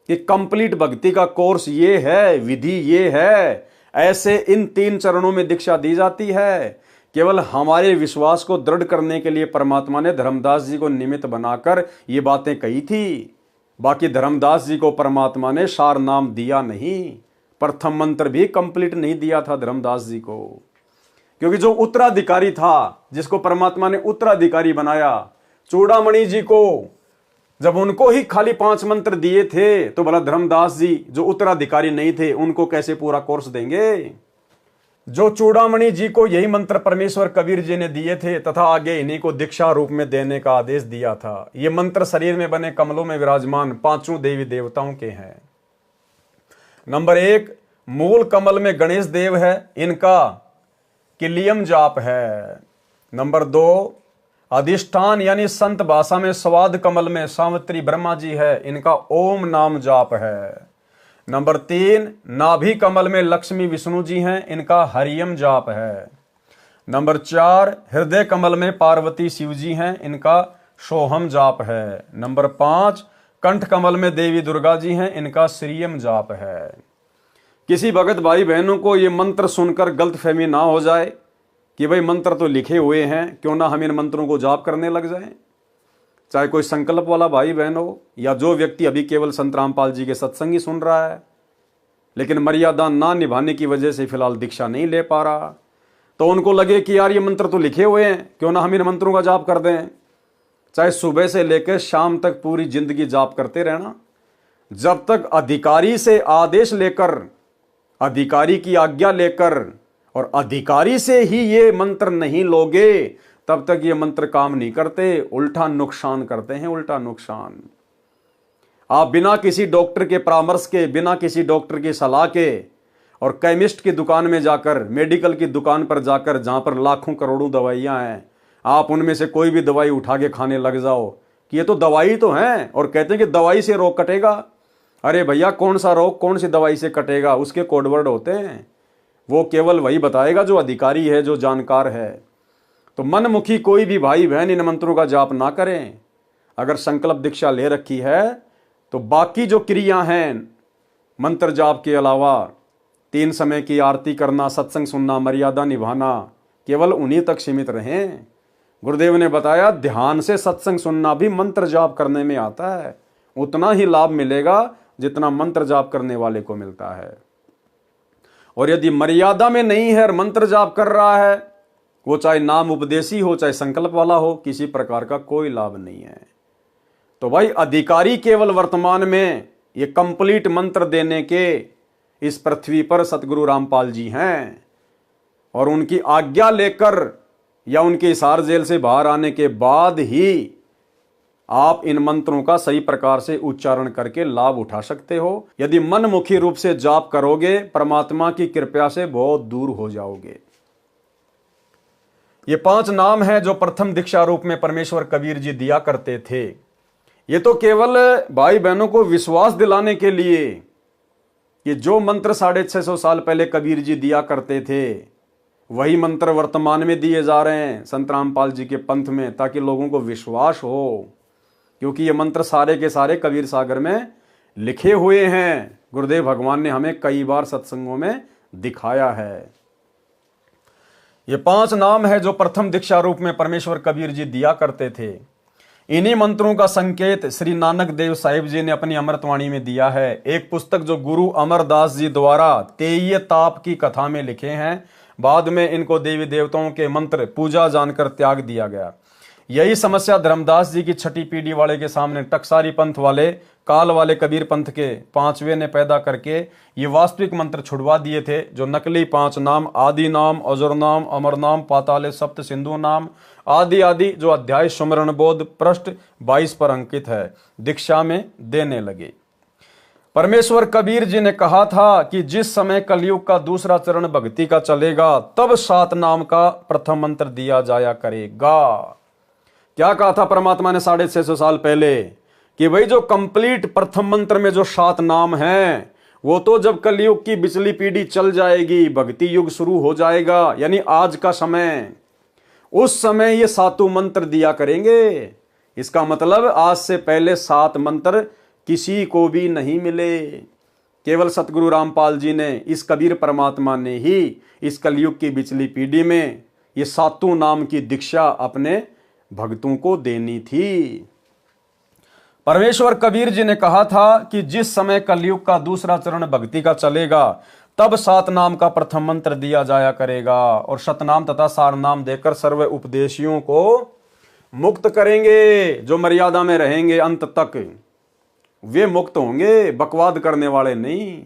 A: कि कंप्लीट भक्ति का कोर्स ये है, विधि ये है, ऐसे इन 3 चरणों में दीक्षा दी जाती है, केवल हमारे विश्वास को दृढ़ करने के लिए परमात्मा ने धर्मदास जी को निमित्त बनाकर ये बातें कही थी। बाकी धर्मदास जी को परमात्मा ने सार नाम दिया नहीं, प्रथम मंत्र भी कंप्लीट नहीं दिया था धर्मदास जी को, क्योंकि जो उत्तराधिकारी था, जिसको परमात्मा ने उत्तराधिकारी बनाया, चूड़ामणि जी को, जब उनको ही खाली 5 मंत्र दिए थे, तो भला धर्मदास जी जो उत्तराधिकारी नहीं थे उनको कैसे पूरा कोर्स देंगे। जो चूड़ामणि जी को यही मंत्र परमेश्वर कबीर जी ने दिए थे तथा आगे इन्हीं को दीक्षा रूप में देने का आदेश दिया था। ये मंत्र शरीर में बने कमलों में विराजमान 5 देवी देवताओं के हैं। नंबर 1, मूल कमल में गणेश देव है, इनका किलियम जाप है। नंबर 2, अधिष्ठान यानी संत भाषा में स्वाद कमल में सावित्री ब्रह्मा जी है, इनका ओम नाम जाप है। नंबर 3, नाभि कमल में लक्ष्मी विष्णु जी हैं, इनका हरियम जाप है। नंबर 4, हृदय कमल में पार्वती शिव जी हैं, इनका सोहम जाप है। नंबर 5, कंठ कमल में देवी दुर्गा जी हैं, इनका श्रीयम जाप है। किसी भगत भाई बहनों को ये मंत्र सुनकर गलतफहमी ना हो जाए कि भाई मंत्र तो लिखे हुए हैं, क्यों ना हम इन मंत्रों को जाप करने लग जाएं। चाहे कोई संकल्प वाला भाई बहन हो या जो व्यक्ति अभी केवल संत रामपाल जी के सत्संग ही सुन रहा है, लेकिन मर्यादा ना निभाने की वजह से फिलहाल दीक्षा नहीं ले पा रहा, तो उनको लगे कि यार ये मंत्र तो लिखे हुए हैं, क्यों ना हम इन मंत्रों का जाप कर दें। चाहे सुबह से लेकर शाम तक पूरी जिंदगी जाप करते रहना। जब तक अधिकारी से आदेश लेकर, अधिकारी की आज्ञा लेकर और अधिकारी से ही ये मंत्र नहीं लोगे, तब तक ये मंत्र काम नहीं करते, उल्टा नुकसान करते हैं, उल्टा नुकसान। आप बिना किसी डॉक्टर के परामर्श के, बिना किसी डॉक्टर की सलाह के और केमिस्ट की दुकान में जाकर, मेडिकल की दुकान पर जाकर, जहां पर लाखों करोड़ों दवाइयां हैं, आप उनमें से कोई भी दवाई उठा के खाने लग जाओ कि ये तो दवाई तो है, और कहते हैं कि दवाई से रोग कटेगा। अरे भैया, कौन सा रोग कौन सी दवाई से कटेगा, उसके कोडवर्ड होते हैं, वो केवल वही बताएगा जो अधिकारी है, जो जानकार है। तो मनमुखी कोई भी भाई बहन इन मंत्रों का जाप ना करें। अगर संकल्प दीक्षा ले रखी है तो बाकी जो क्रिया हैं मंत्र जाप के अलावा, 3 समय की आरती करना, सत्संग सुनना, मर्यादा निभाना, केवल उन्हीं तक सीमित रहें। गुरुदेव ने बताया ध्यान से सत्संग सुनना भी मंत्र जाप करने में आता है, उतना ही लाभ मिलेगा जितना मंत्र जाप करने वाले को मिलता है। और यदि मर्यादा में नहीं है और मंत्र जाप कर रहा है, वो चाहे नाम उपदेशी हो चाहे संकल्प वाला हो, किसी प्रकार का कोई लाभ नहीं है। तो भाई अधिकारी केवल वर्तमान में ये कंप्लीट मंत्र देने के इस पृथ्वी पर सतगुरु रामपाल जी हैं, और उनकी आज्ञा लेकर या उनके हिसार जेल से बाहर आने के बाद ही आप इन मंत्रों का सही प्रकार से उच्चारण करके लाभ उठा सकते हो। यदि मनमुखी रूप से जाप करोगे, परमात्मा की कृपा से बहुत दूर हो जाओगे। ये 5 नाम हैं जो प्रथम दीक्षा रूप में परमेश्वर कबीर जी दिया करते थे। ये तो केवल भाई बहनों को विश्वास दिलाने के लिए कि जो मंत्र 650 साल पहले कबीर जी दिया करते थे, वही मंत्र वर्तमान में दिए जा रहे हैं संत रामपाल जी के पंथ में, ताकि लोगों को विश्वास हो, क्योंकि ये मंत्र सारे के सारे कबीर सागर में लिखे हुए हैं। गुरुदेव भगवान ने हमें कई बार सत्संगों में दिखाया है। ये 5 नाम है जो प्रथम दीक्षा रूप में परमेश्वर कबीर जी दिया करते थे। इन्हीं मंत्रों का संकेत श्री नानक देव साहिब जी ने अपनी अमृतवाणी में दिया है। एक पुस्तक जो गुरु अमरदास जी द्वारा तेय ताप की कथा में लिखे हैं, बाद में इनको देवी देवताओं के मंत्र पूजा जानकर त्याग दिया गया। यही समस्या धर्मदास जी की 6ठी पीढ़ी वाले के सामने टकसारी पंथ वाले, काल वाले कबीर पंथ के 5वें ने पैदा करके ये वास्तविक मंत्र छुड़वा दिए थे, जो नकली 5 नाम आदि नाम, अजर नाम, अमर नाम, पाताले सप्त सिंधु नाम आदि आदि, जो अध्याय सुमरण बोध पृष्ठ 22 पर अंकित है, दीक्षा में देने लगे। परमेश्वर कबीर जी ने कहा था कि जिस समय कलयुग का दूसरा चरण भक्ति का चलेगा, तब 7 नाम का प्रथम मंत्र दिया जाया करेगा। क्या कहा था परमात्मा ने 650 साल पहले कि भाई जो कंप्लीट प्रथम मंत्र में जो 7 नाम हैं, वो तो जब कलयुग की बिचली पीढ़ी चल जाएगी, भक्ति युग शुरू हो जाएगा, यानी आज का समय, उस समय ये सातों मंत्र दिया करेंगे। इसका मतलब आज से पहले 7 मंत्र किसी को भी नहीं मिले। केवल सतगुरु रामपाल जी ने, इस कबीर परमात्मा ने ही इस कलयुग की बिचली पीढ़ी में ये सातों नाम की दीक्षा अपने भक्तों को देनी थी। परमेश्वर कबीर जी ने कहा था कि जिस समय कलयुग का दूसरा चरण भक्ति का चलेगा, तब 7 नाम का प्रथम मंत्र दिया जाया करेगा और शतनाम तथा सार नाम देकर सर्व उपदेशियों को मुक्त करेंगे। जो मर्यादा में रहेंगे अंत तक वे मुक्त होंगे, बकवाद करने वाले नहीं,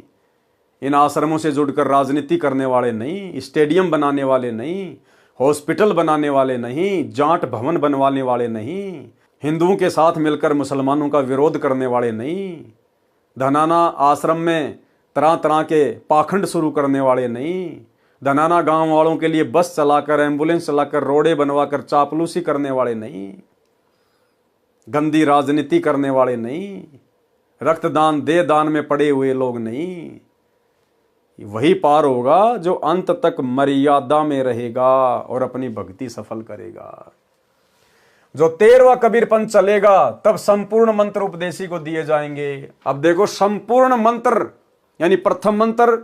A: इन आश्रमों से जुड़कर राजनीति करने वाले नहीं, स्टेडियम बनाने वाले नहीं, हॉस्पिटल बनाने वाले नहीं, जाट भवन बनवाने वाले नहीं, हिंदुओं के साथ मिलकर मुसलमानों का विरोध करने वाले नहीं, धनाना आश्रम में तरह तरह के पाखंड शुरू करने वाले नहीं, धनाना गांव वालों के लिए बस चलाकर, एम्बुलेंस चलाकर, रोडे बनवाकर चापलूसी करने वाले नहीं, गंदी राजनीति करने वाले नहीं, रक्तदान दे दान में पड़े हुए लोग नहीं। वही पार होगा जो अंत तक मर्यादा में रहेगा और अपनी भक्ति सफल करेगा। जो 13वां कबीर पंथ चलेगा, तब संपूर्ण मंत्र उपदेशी को दिए जाएंगे। अब देखो, संपूर्ण मंत्र यानी प्रथम मंत्र,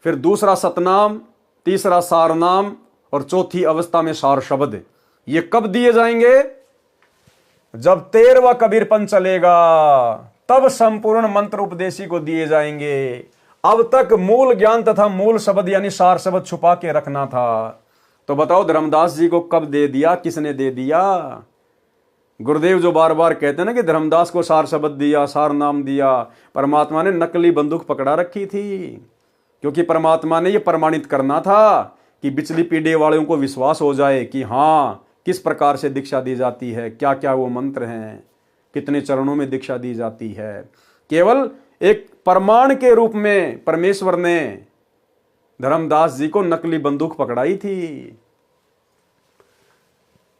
A: फिर दूसरा सतनाम, तीसरा सारनाम और चौथी अवस्था में सार शब्द, ये कब दिए जाएंगे? जब 13वां कबीर पंथ चलेगा, तब संपूर्ण मंत्र उपदेशी को दिए जाएंगे। अब तक मूल ज्ञान तथा मूल शब्द यानी सार शब्द छुपा के रखना था। तो बताओ धर्मदास जी को कब दे दिया, किसने दे दिया? गुरुदेव जो बार बार कहते हैं ना कि धर्मदास को सार शब्द दिया, सार नाम दिया, परमात्मा ने नकली बंदूक पकड़ा रखी थी, क्योंकि परमात्मा ने यह प्रमाणित करना था कि बिचली पीढ़ी वालों को विश्वास हो जाए कि हाँ, किस प्रकार से दीक्षा दी जाती है, क्या क्या वो मंत्र हैं, कितने चरणों में दीक्षा दी जाती है। केवल एक प्रमाण के रूप में परमेश्वर ने धर्मदास जी को नकली बंदूक पकड़ाई थी।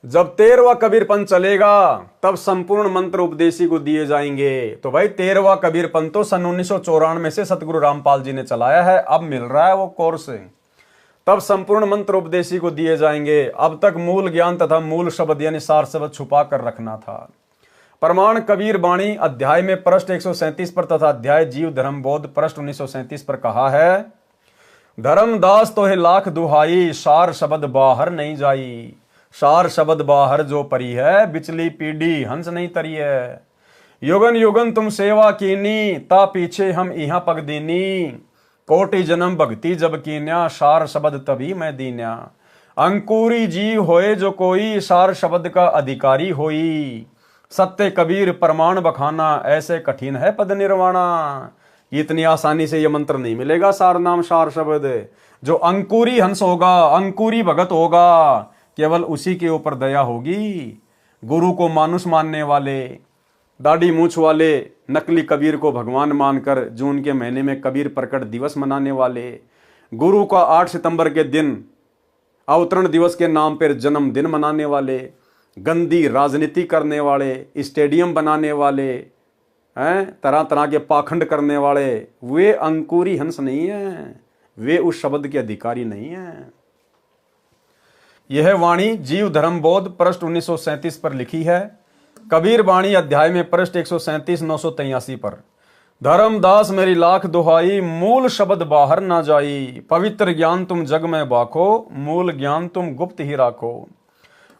A: जब 13वां कबीर पंथ चलेगा, तब संपूर्ण मंत्र उपदेशी को दिए जाएंगे। तो भाई 13वां कबीर पंथ तो सन 1994 से सतगुरु रामपाल जी ने चलाया है, अब मिल रहा है वो कोर्स। तब संपूर्ण मंत्र उपदेशी को दिए जाएंगे। अब तक मूल ज्ञान तथा मूल शब्द यानी सार शब्द छुपा कर रखना था। प्रमाण कबीर बाणी अध्याय में पृष्ठ 137 पर तथा अध्याय जीव धर्म बोध पृष्ठ 1937 पर कहा है, धर्मदास तो है लाख दुहाई, सार शब्द बाहर नहीं जाई। सार शब्द बाहर जो परी है, बिचली पीढ़ी हंस नहीं तरी है। युगन युगन तुम सेवा कीनी, ता पीछे हम इहा पग दीनी। कोटि जन्म भक्ति जब कीन्या, सार शब्द तभी मैं दीन्या। अंकुरी जीव होए जो कोई, सार शब्द का अधिकारी होई। सत्य कबीर प्रमाण बखाना, ऐसे कठिन है पद निर्वाणा। इतनी आसानी से यह मंत्र नहीं मिलेगा, सार नाम सार शब्द। जो अंकुरी हंस होगा, अंकुरी भगत होगा, केवल उसी के ऊपर दया होगी। गुरु को मानुष मानने वाले, दाढ़ी मूछ वाले, नकली कबीर को भगवान मानकर जून के महीने में कबीर प्रकट दिवस मनाने वाले, गुरु का 8 सितंबर के दिन अवतरण दिवस के नाम पर जन्मदिन मनाने वाले, गंदी राजनीति करने वाले, स्टेडियम बनाने वाले हैं, तरह तरह के पाखंड करने वाले, वे अंकुरी हंस नहीं हैं, वे उस शब्द के अधिकारी नहीं हैं। यह वाणी जीव धर्म बोध पृष्ठ 1937 पर लिखी है। कबीर वाणी अध्याय में पृष्ठ 137 983 पर, धर्मदास मेरी लाख दुहाई, मूल शब्द बाहर ना जाई। पवित्र ज्ञान तुम जग में बाखो, मूल ज्ञान तुम गुप्त ही राखो।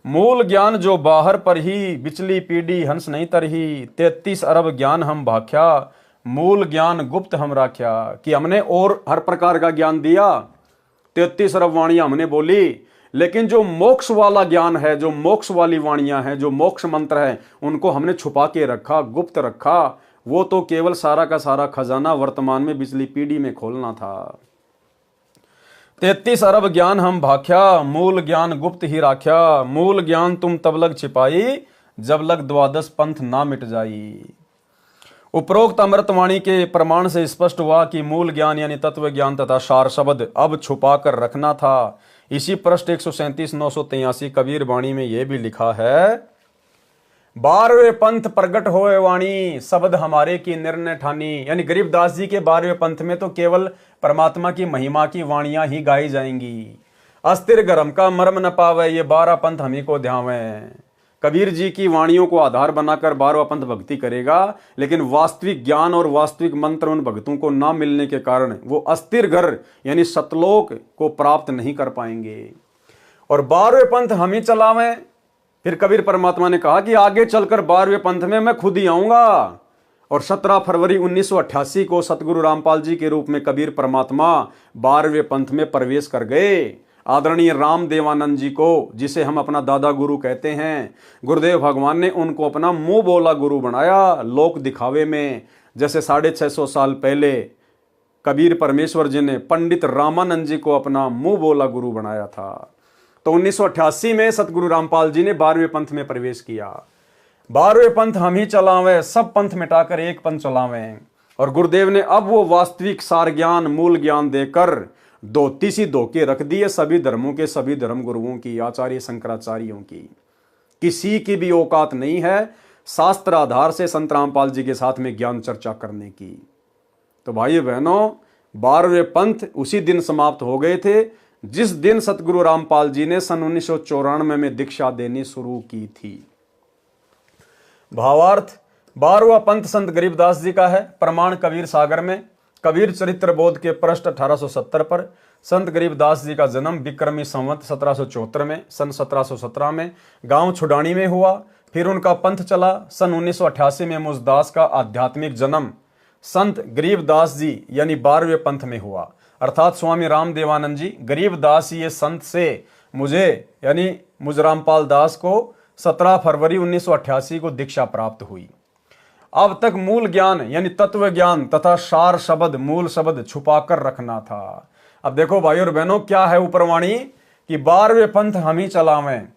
A: मूल ज्ञान जो बाहर पर ही, बिचली पीढ़ी हंस नहीं तरही। 33 अरब ज्ञान हम भाख्या, मूल ज्ञान गुप्त हम राख्या। कि हमने और हर प्रकार का ज्ञान दिया, 33 अरब वाणियां हमने बोली, लेकिन जो मोक्ष वाला ज्ञान है, जो मोक्ष वाली वाणियां हैं, जो मोक्ष मंत्र हैं, उनको हमने छुपा के रखा, गुप्त रखा। वो तो केवल सारा का सारा खजाना वर्तमान में बिचली पीढ़ी में खोलना था। 33 अरब ज्ञान हम भाख्या, मूल ज्ञान गुप्त ही राख्या। मूल ज्ञान तुम तब लग छिपाई, जब लग द्वादश पंथ ना मिट जाई। उपरोक्त अमृतवाणी के प्रमाण से स्पष्ट हुआ कि मूल ज्ञान यानी तत्व ज्ञान तथा सार शब्द अब छुपा कर रखना था। इसी पृष्ठ 137 983 कबीर वाणी में यह भी लिखा है, 12वें पंथ प्रगट होए वाणी, शब्द हमारे की निर्णय ठानी। यानी गरीबदास जी के 12वें पंथ में तो केवल परमात्मा की महिमा की वाणियां ही गाई जाएंगी। अस्थिर गरम का मर्म न पावे, ये 12 पंथ हमी को ध्यावे। कबीर जी की वाणियों को आधार बनाकर 12वां पंथ भक्ति करेगा, लेकिन वास्तविक ज्ञान और वास्तविक मंत्र उन भक्तों को ना मिलने के कारण वो अस्थिर घर यानी सतलोक को प्राप्त नहीं कर पाएंगे। और 12वें पंथ हम ही चलावें। फिर कबीर परमात्मा ने कहा कि आगे चलकर 12वें पंथ में मैं खुद ही आऊंगा। और 17 फरवरी 1988 को सतगुरु रामपाल जी के रूप में कबीर परमात्मा 12वें पंथ में प्रवेश कर गए। आदरणीय राम देवानंद जी को, जिसे हम अपना दादा गुरु कहते हैं, गुरुदेव भगवान ने उनको अपना मुंह बोला गुरु बनाया लोक दिखावे में। जैसे 650 साल पहले कबीर परमेश्वर जी ने पंडित रामानंद जी को अपना मुंह बोला गुरु बनाया था। तो 1988 में सतगुरु रामपाल जी ने 12वें पंथ में प्रवेश किया। 12वें पंथ हम ही चलावें, सब पंथ मिटाकर एक पंथ चलावें। और गुरुदेव ने अब वो वास्तविक सार ज्ञान मूल ज्ञान देकर धोती सी धोके रख दिए सभी धर्मों के सभी धर्म गुरुओं की, आचार्य शंकराचार्यों की। किसी की भी औकात नहीं है शास्त्र आधार से संत रामपाल जी के साथ में ज्ञान चर्चा करने की। तो भाई बहनों, 12वें पंथ उसी दिन समाप्त हो गए थे जिस दिन सतगुरु रामपाल जी ने सन 1994 में दीक्षा देनी शुरू की थी। भावार्थ, 12वां पंथ संत गरीबदास जी का है। प्रमाण कबीर सागर में कबीर चरित्र बोध के पृष्ठ 1870 पर संत गरीबदास जी का जन्म विक्रमी संवत 1774 में सन 1717 में गांव छुडानी में हुआ। फिर उनका पंथ चला। सन 1988 में मुझदास का आध्यात्मिक जन्म संत गरीबदास जी यानी 12वें पंथ में हुआ। अर्थात स्वामी राम देवानंद जी गरीबदास ये संत से मुझे यानी मुझ रामपाल दास को 17 फरवरी 1988 को दीक्षा प्राप्त हुई। अब तक मूल ज्ञान यानी तत्व ज्ञान तथा सार शब्द मूल शब्द छुपाकर रखना था। अब देखो भाई और बहनों, क्या है ऊपरवाणी कि 12वें पंथ हम ही चलावें।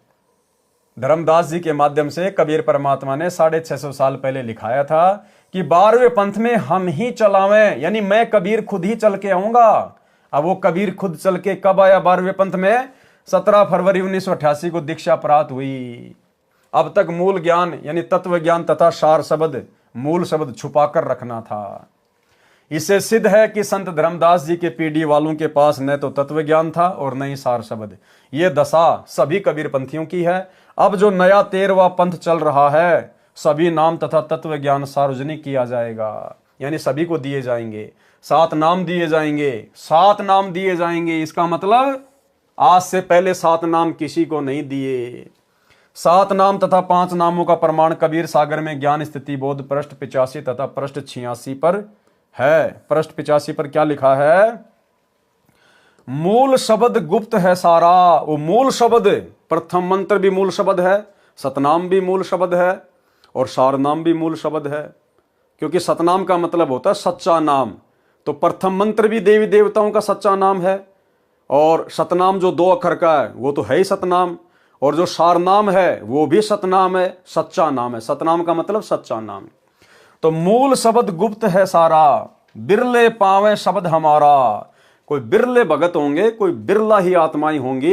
A: धर्मदास जी के माध्यम से कबीर परमात्मा ने 650 साल पहले लिखाया था कि 12वें पंथ में हम ही चलावें, यानी मैं कबीर खुद ही चल के आऊंगा। अब वो कबीर खुद चल के कब आया 12वें पंथ में? 17 फरवरी 1988 को दीक्षा प्राप्त हुई। अब तक मूल ज्ञान यानी तत्व ज्ञान तथा सार शब्द मूल शब्द छुपाकर रखना था। इससे सिद्ध है कि संत धर्मदास जी के पीढ़ी वालों के पास न तो तत्व ज्ञान था और न ही सार शब्द। ये दशा सभी कबीर पंथियों की है। अब जो नया 13वां पंथ चल रहा है, सभी नाम तथा तत्व ज्ञान सार्वजनिक किया जाएगा, यानी सभी को दिए जाएंगे। 7 नाम दिए जाएंगे, 7 नाम दिए जाएंगे। इसका मतलब आज से पहले 7 नाम किसी को नहीं दिए। 7 नाम तथा 5 नामों का प्रमाण कबीर सागर में ज्ञान स्थिति बोध पृष्ठ 85 तथा पृष्ठ 86 पर है। पृष्ठ 85 पर क्या लिखा है? मूल शब्द गुप्त है सारा। वो मूल शब्द, प्रथम मंत्र भी मूल शब्द है, सतनाम भी मूल शब्द है और सारनाम भी मूल शब्द है। क्योंकि सतनाम का मतलब होता है सच्चा नाम, तो प्रथम मंत्र भी देवी देवताओं का सच्चा नाम है और सतनाम जो 2 अक्षर का है वो तो है ही सतनाम, और जो सारनाम है वो भी सतनाम है, सच्चा नाम है। सतनाम का मतलब सच्चा नाम। तो मूल शब्द गुप्त है सारा, बिरले पावे शब्द हमारा। कोई बिरले भगत होंगे, कोई बिरला ही आत्माएं होंगी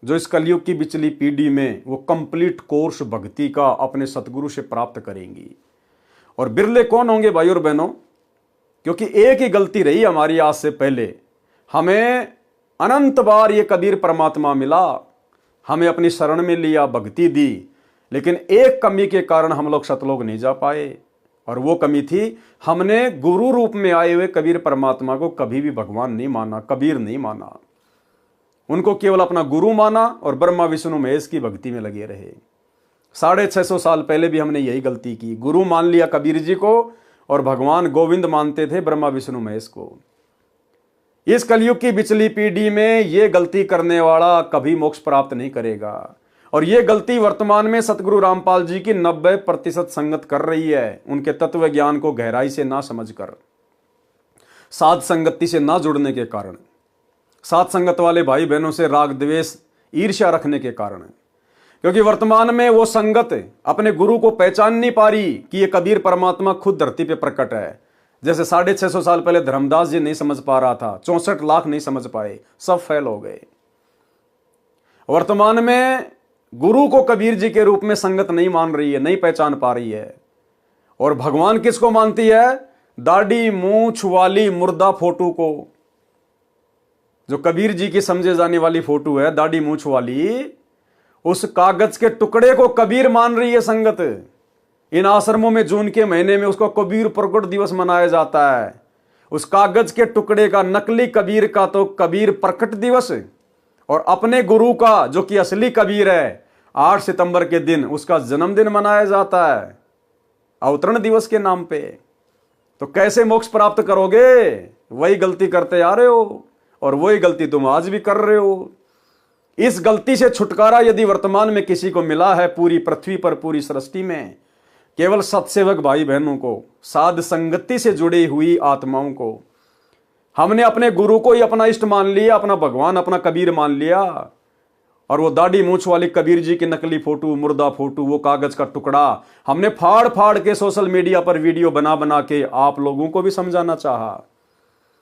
A: जो इस कलयुग की बिचली पीढ़ी में वो कंप्लीट कोर्स भक्ति का अपने सतगुरु से प्राप्त करेंगी। और बिरले कौन होंगे भाई और बहनों? क्योंकि एक ही गलती रही हमारी आज से पहले, हमें अनंत बार ये कबीर परमात्मा मिला, हमें अपनी शरण में लिया, भक्ति दी, लेकिन एक कमी के कारण हम लोग सतलोक नहीं जा पाए। और वो कमी थी, हमने गुरु रूप में आए हुए कबीर परमात्मा को कभी भी भगवान नहीं माना, कबीर नहीं माना। उनको केवल अपना गुरु माना और ब्रह्मा विष्णु महेश की भक्ति में लगे रहे। 650 साल पहले भी हमने यही गलती की, गुरु मान लिया कबीर जी को और भगवान गोविंद मानते थे ब्रह्मा विष्णु महेश को। इस कलयुग की बिचली पीढ़ी में ये गलती करने वाला कभी मोक्ष प्राप्त नहीं करेगा। और ये गलती वर्तमान में सतगुरु रामपाल जी की 90% संगत कर रही है, उनके तत्व ज्ञान को गहराई से ना समझकर, साध संगति से ना जुड़ने के कारण, साध संगत वाले भाई बहनों से राग द्वेष ईर्ष्या रखने के कारण। क्योंकि वर्तमान में वो संगत अपने गुरु को पहचान नहीं पा रही कि ये कबीर परमात्मा खुद धरती पे प्रकट है। जैसे 650 साल पहले धर्मदास जी नहीं समझ पा रहा था, 64 लाख नहीं समझ पाए, सब फेल हो गए। वर्तमान में गुरु को कबीर जी के रूप में संगत नहीं मान रही है, नहीं पहचान पा रही है। और भगवान किसको मानती है? दाढ़ी मूंछ वाली मुर्दा फोटो को। जो कबीर जी की समझे जाने वाली फोटो है, दाढ़ी मूंछ वाली, उस कागज के टुकड़े को कबीर मान रही है संगत। इन आश्रमों में जून के महीने में उसको कबीर प्रकट दिवस मनाया जाता है। उस कागज के टुकड़े का, नकली कबीर का तो कबीर प्रकट दिवस, और अपने गुरु का जो कि असली कबीर है 8 सितंबर के दिन उसका जन्मदिन मनाया जाता है अवतरण दिवस के नाम पे। तो कैसे मोक्ष प्राप्त करोगे? वही गलती करते आ रहे हो और वही गलती तुम आज भी कर रहे हो। इस गलती से छुटकारा यदि वर्तमान में किसी को मिला है, पूरी पृथ्वी पर, पूरी सृष्टि में, केवल सत्सेवक भाई बहनों को, साध संगति से जुड़ी हुई आत्माओं को। हमने अपने गुरु को ही अपना इष्ट मान लिया, अपना भगवान, अपना कबीर मान लिया, और वो दाढ़ी मूंछ वाली कबीर जी की नकली फोटो, मुर्दा फोटो, वो कागज का टुकड़ा हमने फाड़ फाड़ के सोशल मीडिया पर वीडियो बना बना के आप लोगों को भी समझाना चाहा।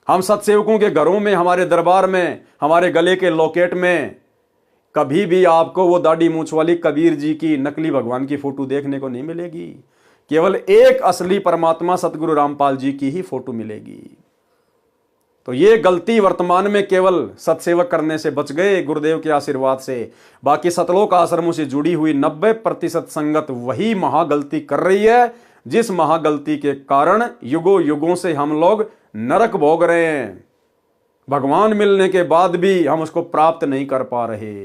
A: हम सत्सेवकों के घरों में, हमारे दरबार में, हमारे गले के लॉकेट में कभी भी आपको वो दाढ़ी मूंछ वाली कबीर जी की नकली भगवान की फोटो देखने को नहीं मिलेगी। केवल एक असली परमात्मा सतगुरु रामपाल जी की ही फोटो मिलेगी। तो ये गलती वर्तमान में केवल सत्सेवक करने से बच गए गुरुदेव के आशीर्वाद से। बाकी सतलोक आश्रमों से जुड़ी हुई 90% संगत वही महागलती कर रही है, जिस महागलती के कारण युगों युगों से हम लोग नरक भोग रहे हैं। भगवान मिलने के बाद भी हम उसको प्राप्त नहीं कर पा रहे।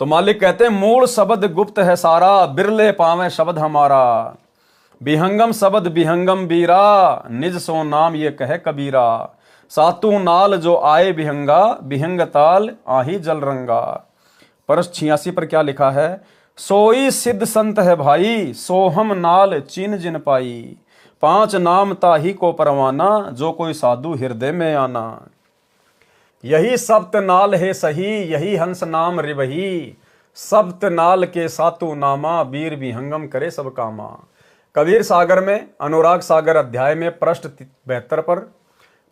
A: तो मालिक कहते हैं, मूल शब्द गुप्त है सारा, बिरले पावे शब्द हमारा। बिहंगम शब्द बिहंगम बीरा, निज सो नाम ये कहे कबीरा। सातू नाल जो आए बिहंगा, बिहंग ताल आही जल रंगा। परस 86 पर क्या लिखा है? सोई सिद्ध संत है भाई, सोहम नाल चीन जिन पाई। 5 नाम ताही को परवाना, जो कोई साधु हृदय में आना। यही सप्त नाल है सही, यही हंस नाम रिवही। सप्त नाल के सातु नामा, बीर बिहंगम करे सब कामा। कबीर सागर में, अनुराग सागर अध्याय में पृष्ठ 72 पर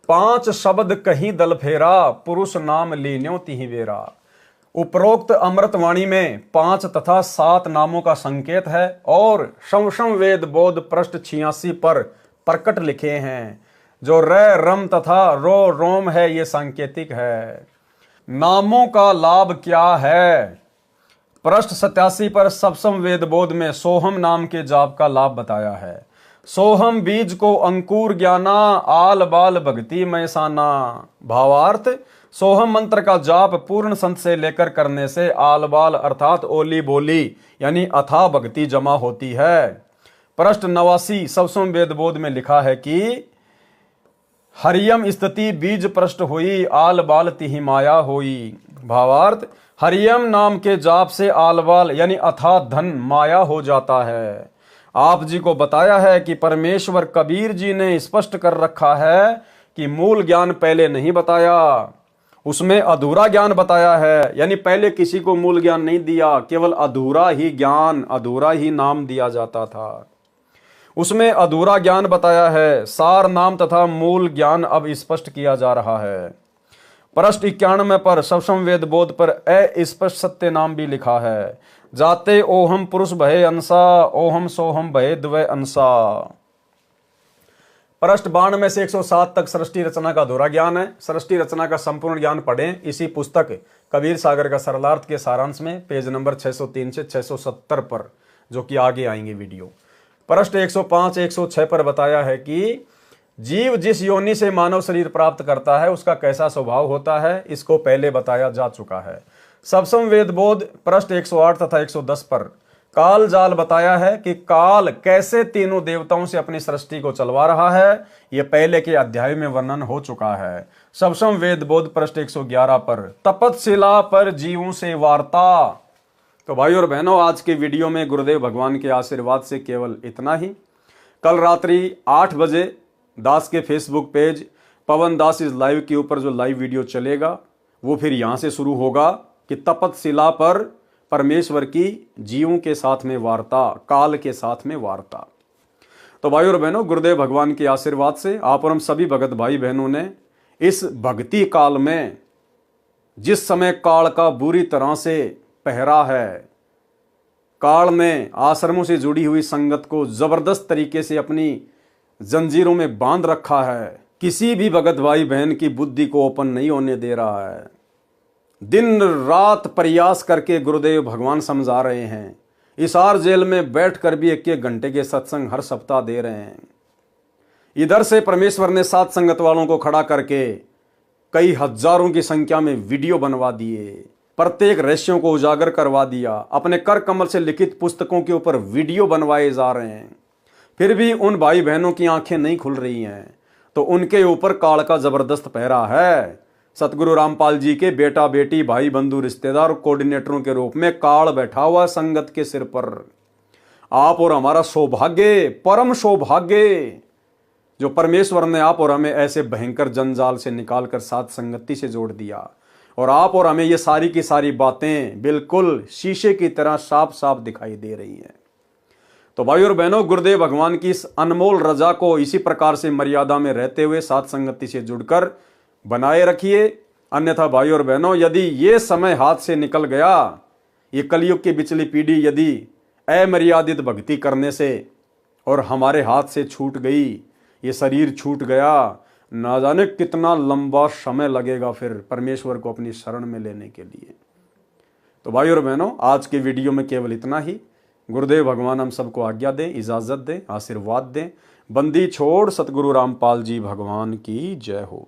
A: 5 शब्द कहीं दल फेरा, पुरुष नाम लीन्यो तिहि बेरा। उपरोक्त अमृतवाणी में 5 तथा 7 नामों का संकेत है और शमशम वेद बोध पृष्ठ 86 पर प्रकट लिखे हैं। जो र रम तथा रो रोम है, ये सांकेतिक है। नामों का लाभ क्या है? पृष्ठ 87 पर सप्तम वेद बोध में सोहम नाम के जाप का लाभ बताया है। सोहम बीज को अंकुर ज्ञाना, आल बाल भक्ति मैसाना। भावार्थ, सोहम मंत्र का जाप पूर्ण संत से लेकर करने से आल बाल अर्थात ओली बोली यानी अथाह भक्ति जमा होती है। पृष्ठ 89 सप्तम वेद बोध में लिखा है कि हरियम स्थिति बीज पृष्ठ हुई, आल बाल तिहि माया होई। भावार्थ, हरियम नाम के जाप से आलवाल यानी अथाह धन माया हो जाता है। आप जी को बताया है कि परमेश्वर कबीर जी ने स्पष्ट कर रखा है कि मूल ज्ञान पहले नहीं बताया, उसमें अधूरा ज्ञान बताया है। यानी पहले किसी को मूल ज्ञान नहीं दिया, केवल अधूरा ही ज्ञान, अधूरा ही नाम दिया जाता था। उसमें अधूरा ज्ञान बताया है। सार नाम तथा मूल ज्ञान अब स्पष्ट किया जा रहा है। पृष्ठ 91 पर सप्तम वेद बोध पर अस्पष्ट सत्य नाम भी लिखा है। जाते ओहम पुरुष भय अंसा, ओहम सोहम भय द्वय अंसा। पृष्ठ 92 से 107 तक सृष्टि रचना का अधूरा ज्ञान है। सृष्टि रचना का संपूर्ण ज्ञान पढ़ें इसी पुस्तक कबीर सागर का सरलार्थ के सारांश में, पेज नंबर 603 से 670 पर, जो कि आगे आएंगे वीडियो। पृष्ठ 105 106 पर बताया है कि जीव जिस योनि से मानव शरीर प्राप्त करता है उसका कैसा स्वभाव होता है, इसको पहले बताया जा चुका है। सप्तम वेद बोध पृष्ठ 108 तथा 110 पर काल जाल बताया है कि काल कैसे तीनों देवताओं से अपनी सृष्टि को चलवा रहा है, यह पहले के अध्याय में वर्णन हो चुका है। सप्तम वेद बोध पृष्ठ 111 पर तपतशिला पर जीवों से वार्ता। तो भाई और बहनों, आज के वीडियो में गुरुदेव भगवान के आशीर्वाद से केवल इतना ही। कल रात्रि 8 बजे दास के Facebook page Pawan Das is live के ऊपर जो लाइव वीडियो चलेगा वो फिर यहां से शुरू होगा कि तपतशिला पर परमेश्वर की जीवों के साथ में वार्ता, काल के साथ में वार्ता। तो भाई और बहनों, गुरुदेव भगवान के आशीर्वाद से आप और हम सभी भगत भाई बहनों ने इस भक्ति काल में, जिस समय काल का बुरी तरह से पहरा है। काल ने आश्रमों से जुड़ी हुई संगत को जबरदस्त तरीके से अपनी जंजीरों में बांध रखा है। किसी भी भगत भाई बहन की बुद्धि को ओपन नहीं होने दे रहा है। दिन रात प्रयास करके गुरुदेव भगवान समझा रहे हैं। हिसार जेल में बैठकर भी 1-1 घंटे के सत्संग हर सप्ताह दे रहे हैं। इधर से परमेश्वर ने साथ संगत वालों को खड़ा करके कई हजारों की संख्या में वीडियो बनवा दिए, प्रत्येक रहस्यों को उजागर करवा दिया। अपने कर कमल से लिखित पुस्तकों के ऊपर वीडियो बनवाए जा रहे हैं। फिर भी उन भाई बहनों की आंखें नहीं खुल रही हैं, तो उनके ऊपर काल का जबरदस्त पहरा है। सतगुरु रामपाल जी के बेटा बेटी भाई बंधु रिश्तेदार कोऑर्डिनेटरों के रूप में काल बैठा हुआ संगत के सिर पर। आप और हमारा सौभाग्य, परम सौभाग्य, जो परमेश्वर ने आप और हमें ऐसे भयंकर जंजाल से निकालकर साथ संगति से जोड़ दिया, और आप और हमें ये सारी की सारी बातें बिल्कुल शीशे की तरह साफ साफ दिखाई दे रही हैं। तो भाई और बहनों, गुरुदेव भगवान की इस अनमोल रजा को इसी प्रकार से मर्यादा में रहते हुए साथ संगति से जुड़कर बनाए रखिए। अन्यथा भाई और बहनों, यदि ये समय हाथ से निकल गया, ये कलयुग की बिचली पीढ़ी यदि अमर्यादित भक्ति करने से और हमारे हाथ से छूट गई, ये शरीर छूट गया, ना जाने कितना लंबा समय लगेगा फिर परमेश्वर को अपनी शरण में लेने के लिए। तो भाई और बहनों, आज के वीडियो में केवल इतना ही। गुरुदेव भगवान हम सबको आज्ञा दें, इजाजत दें, आशीर्वाद दें। बंदी छोड़ सतगुरु रामपाल जी भगवान की जय हो।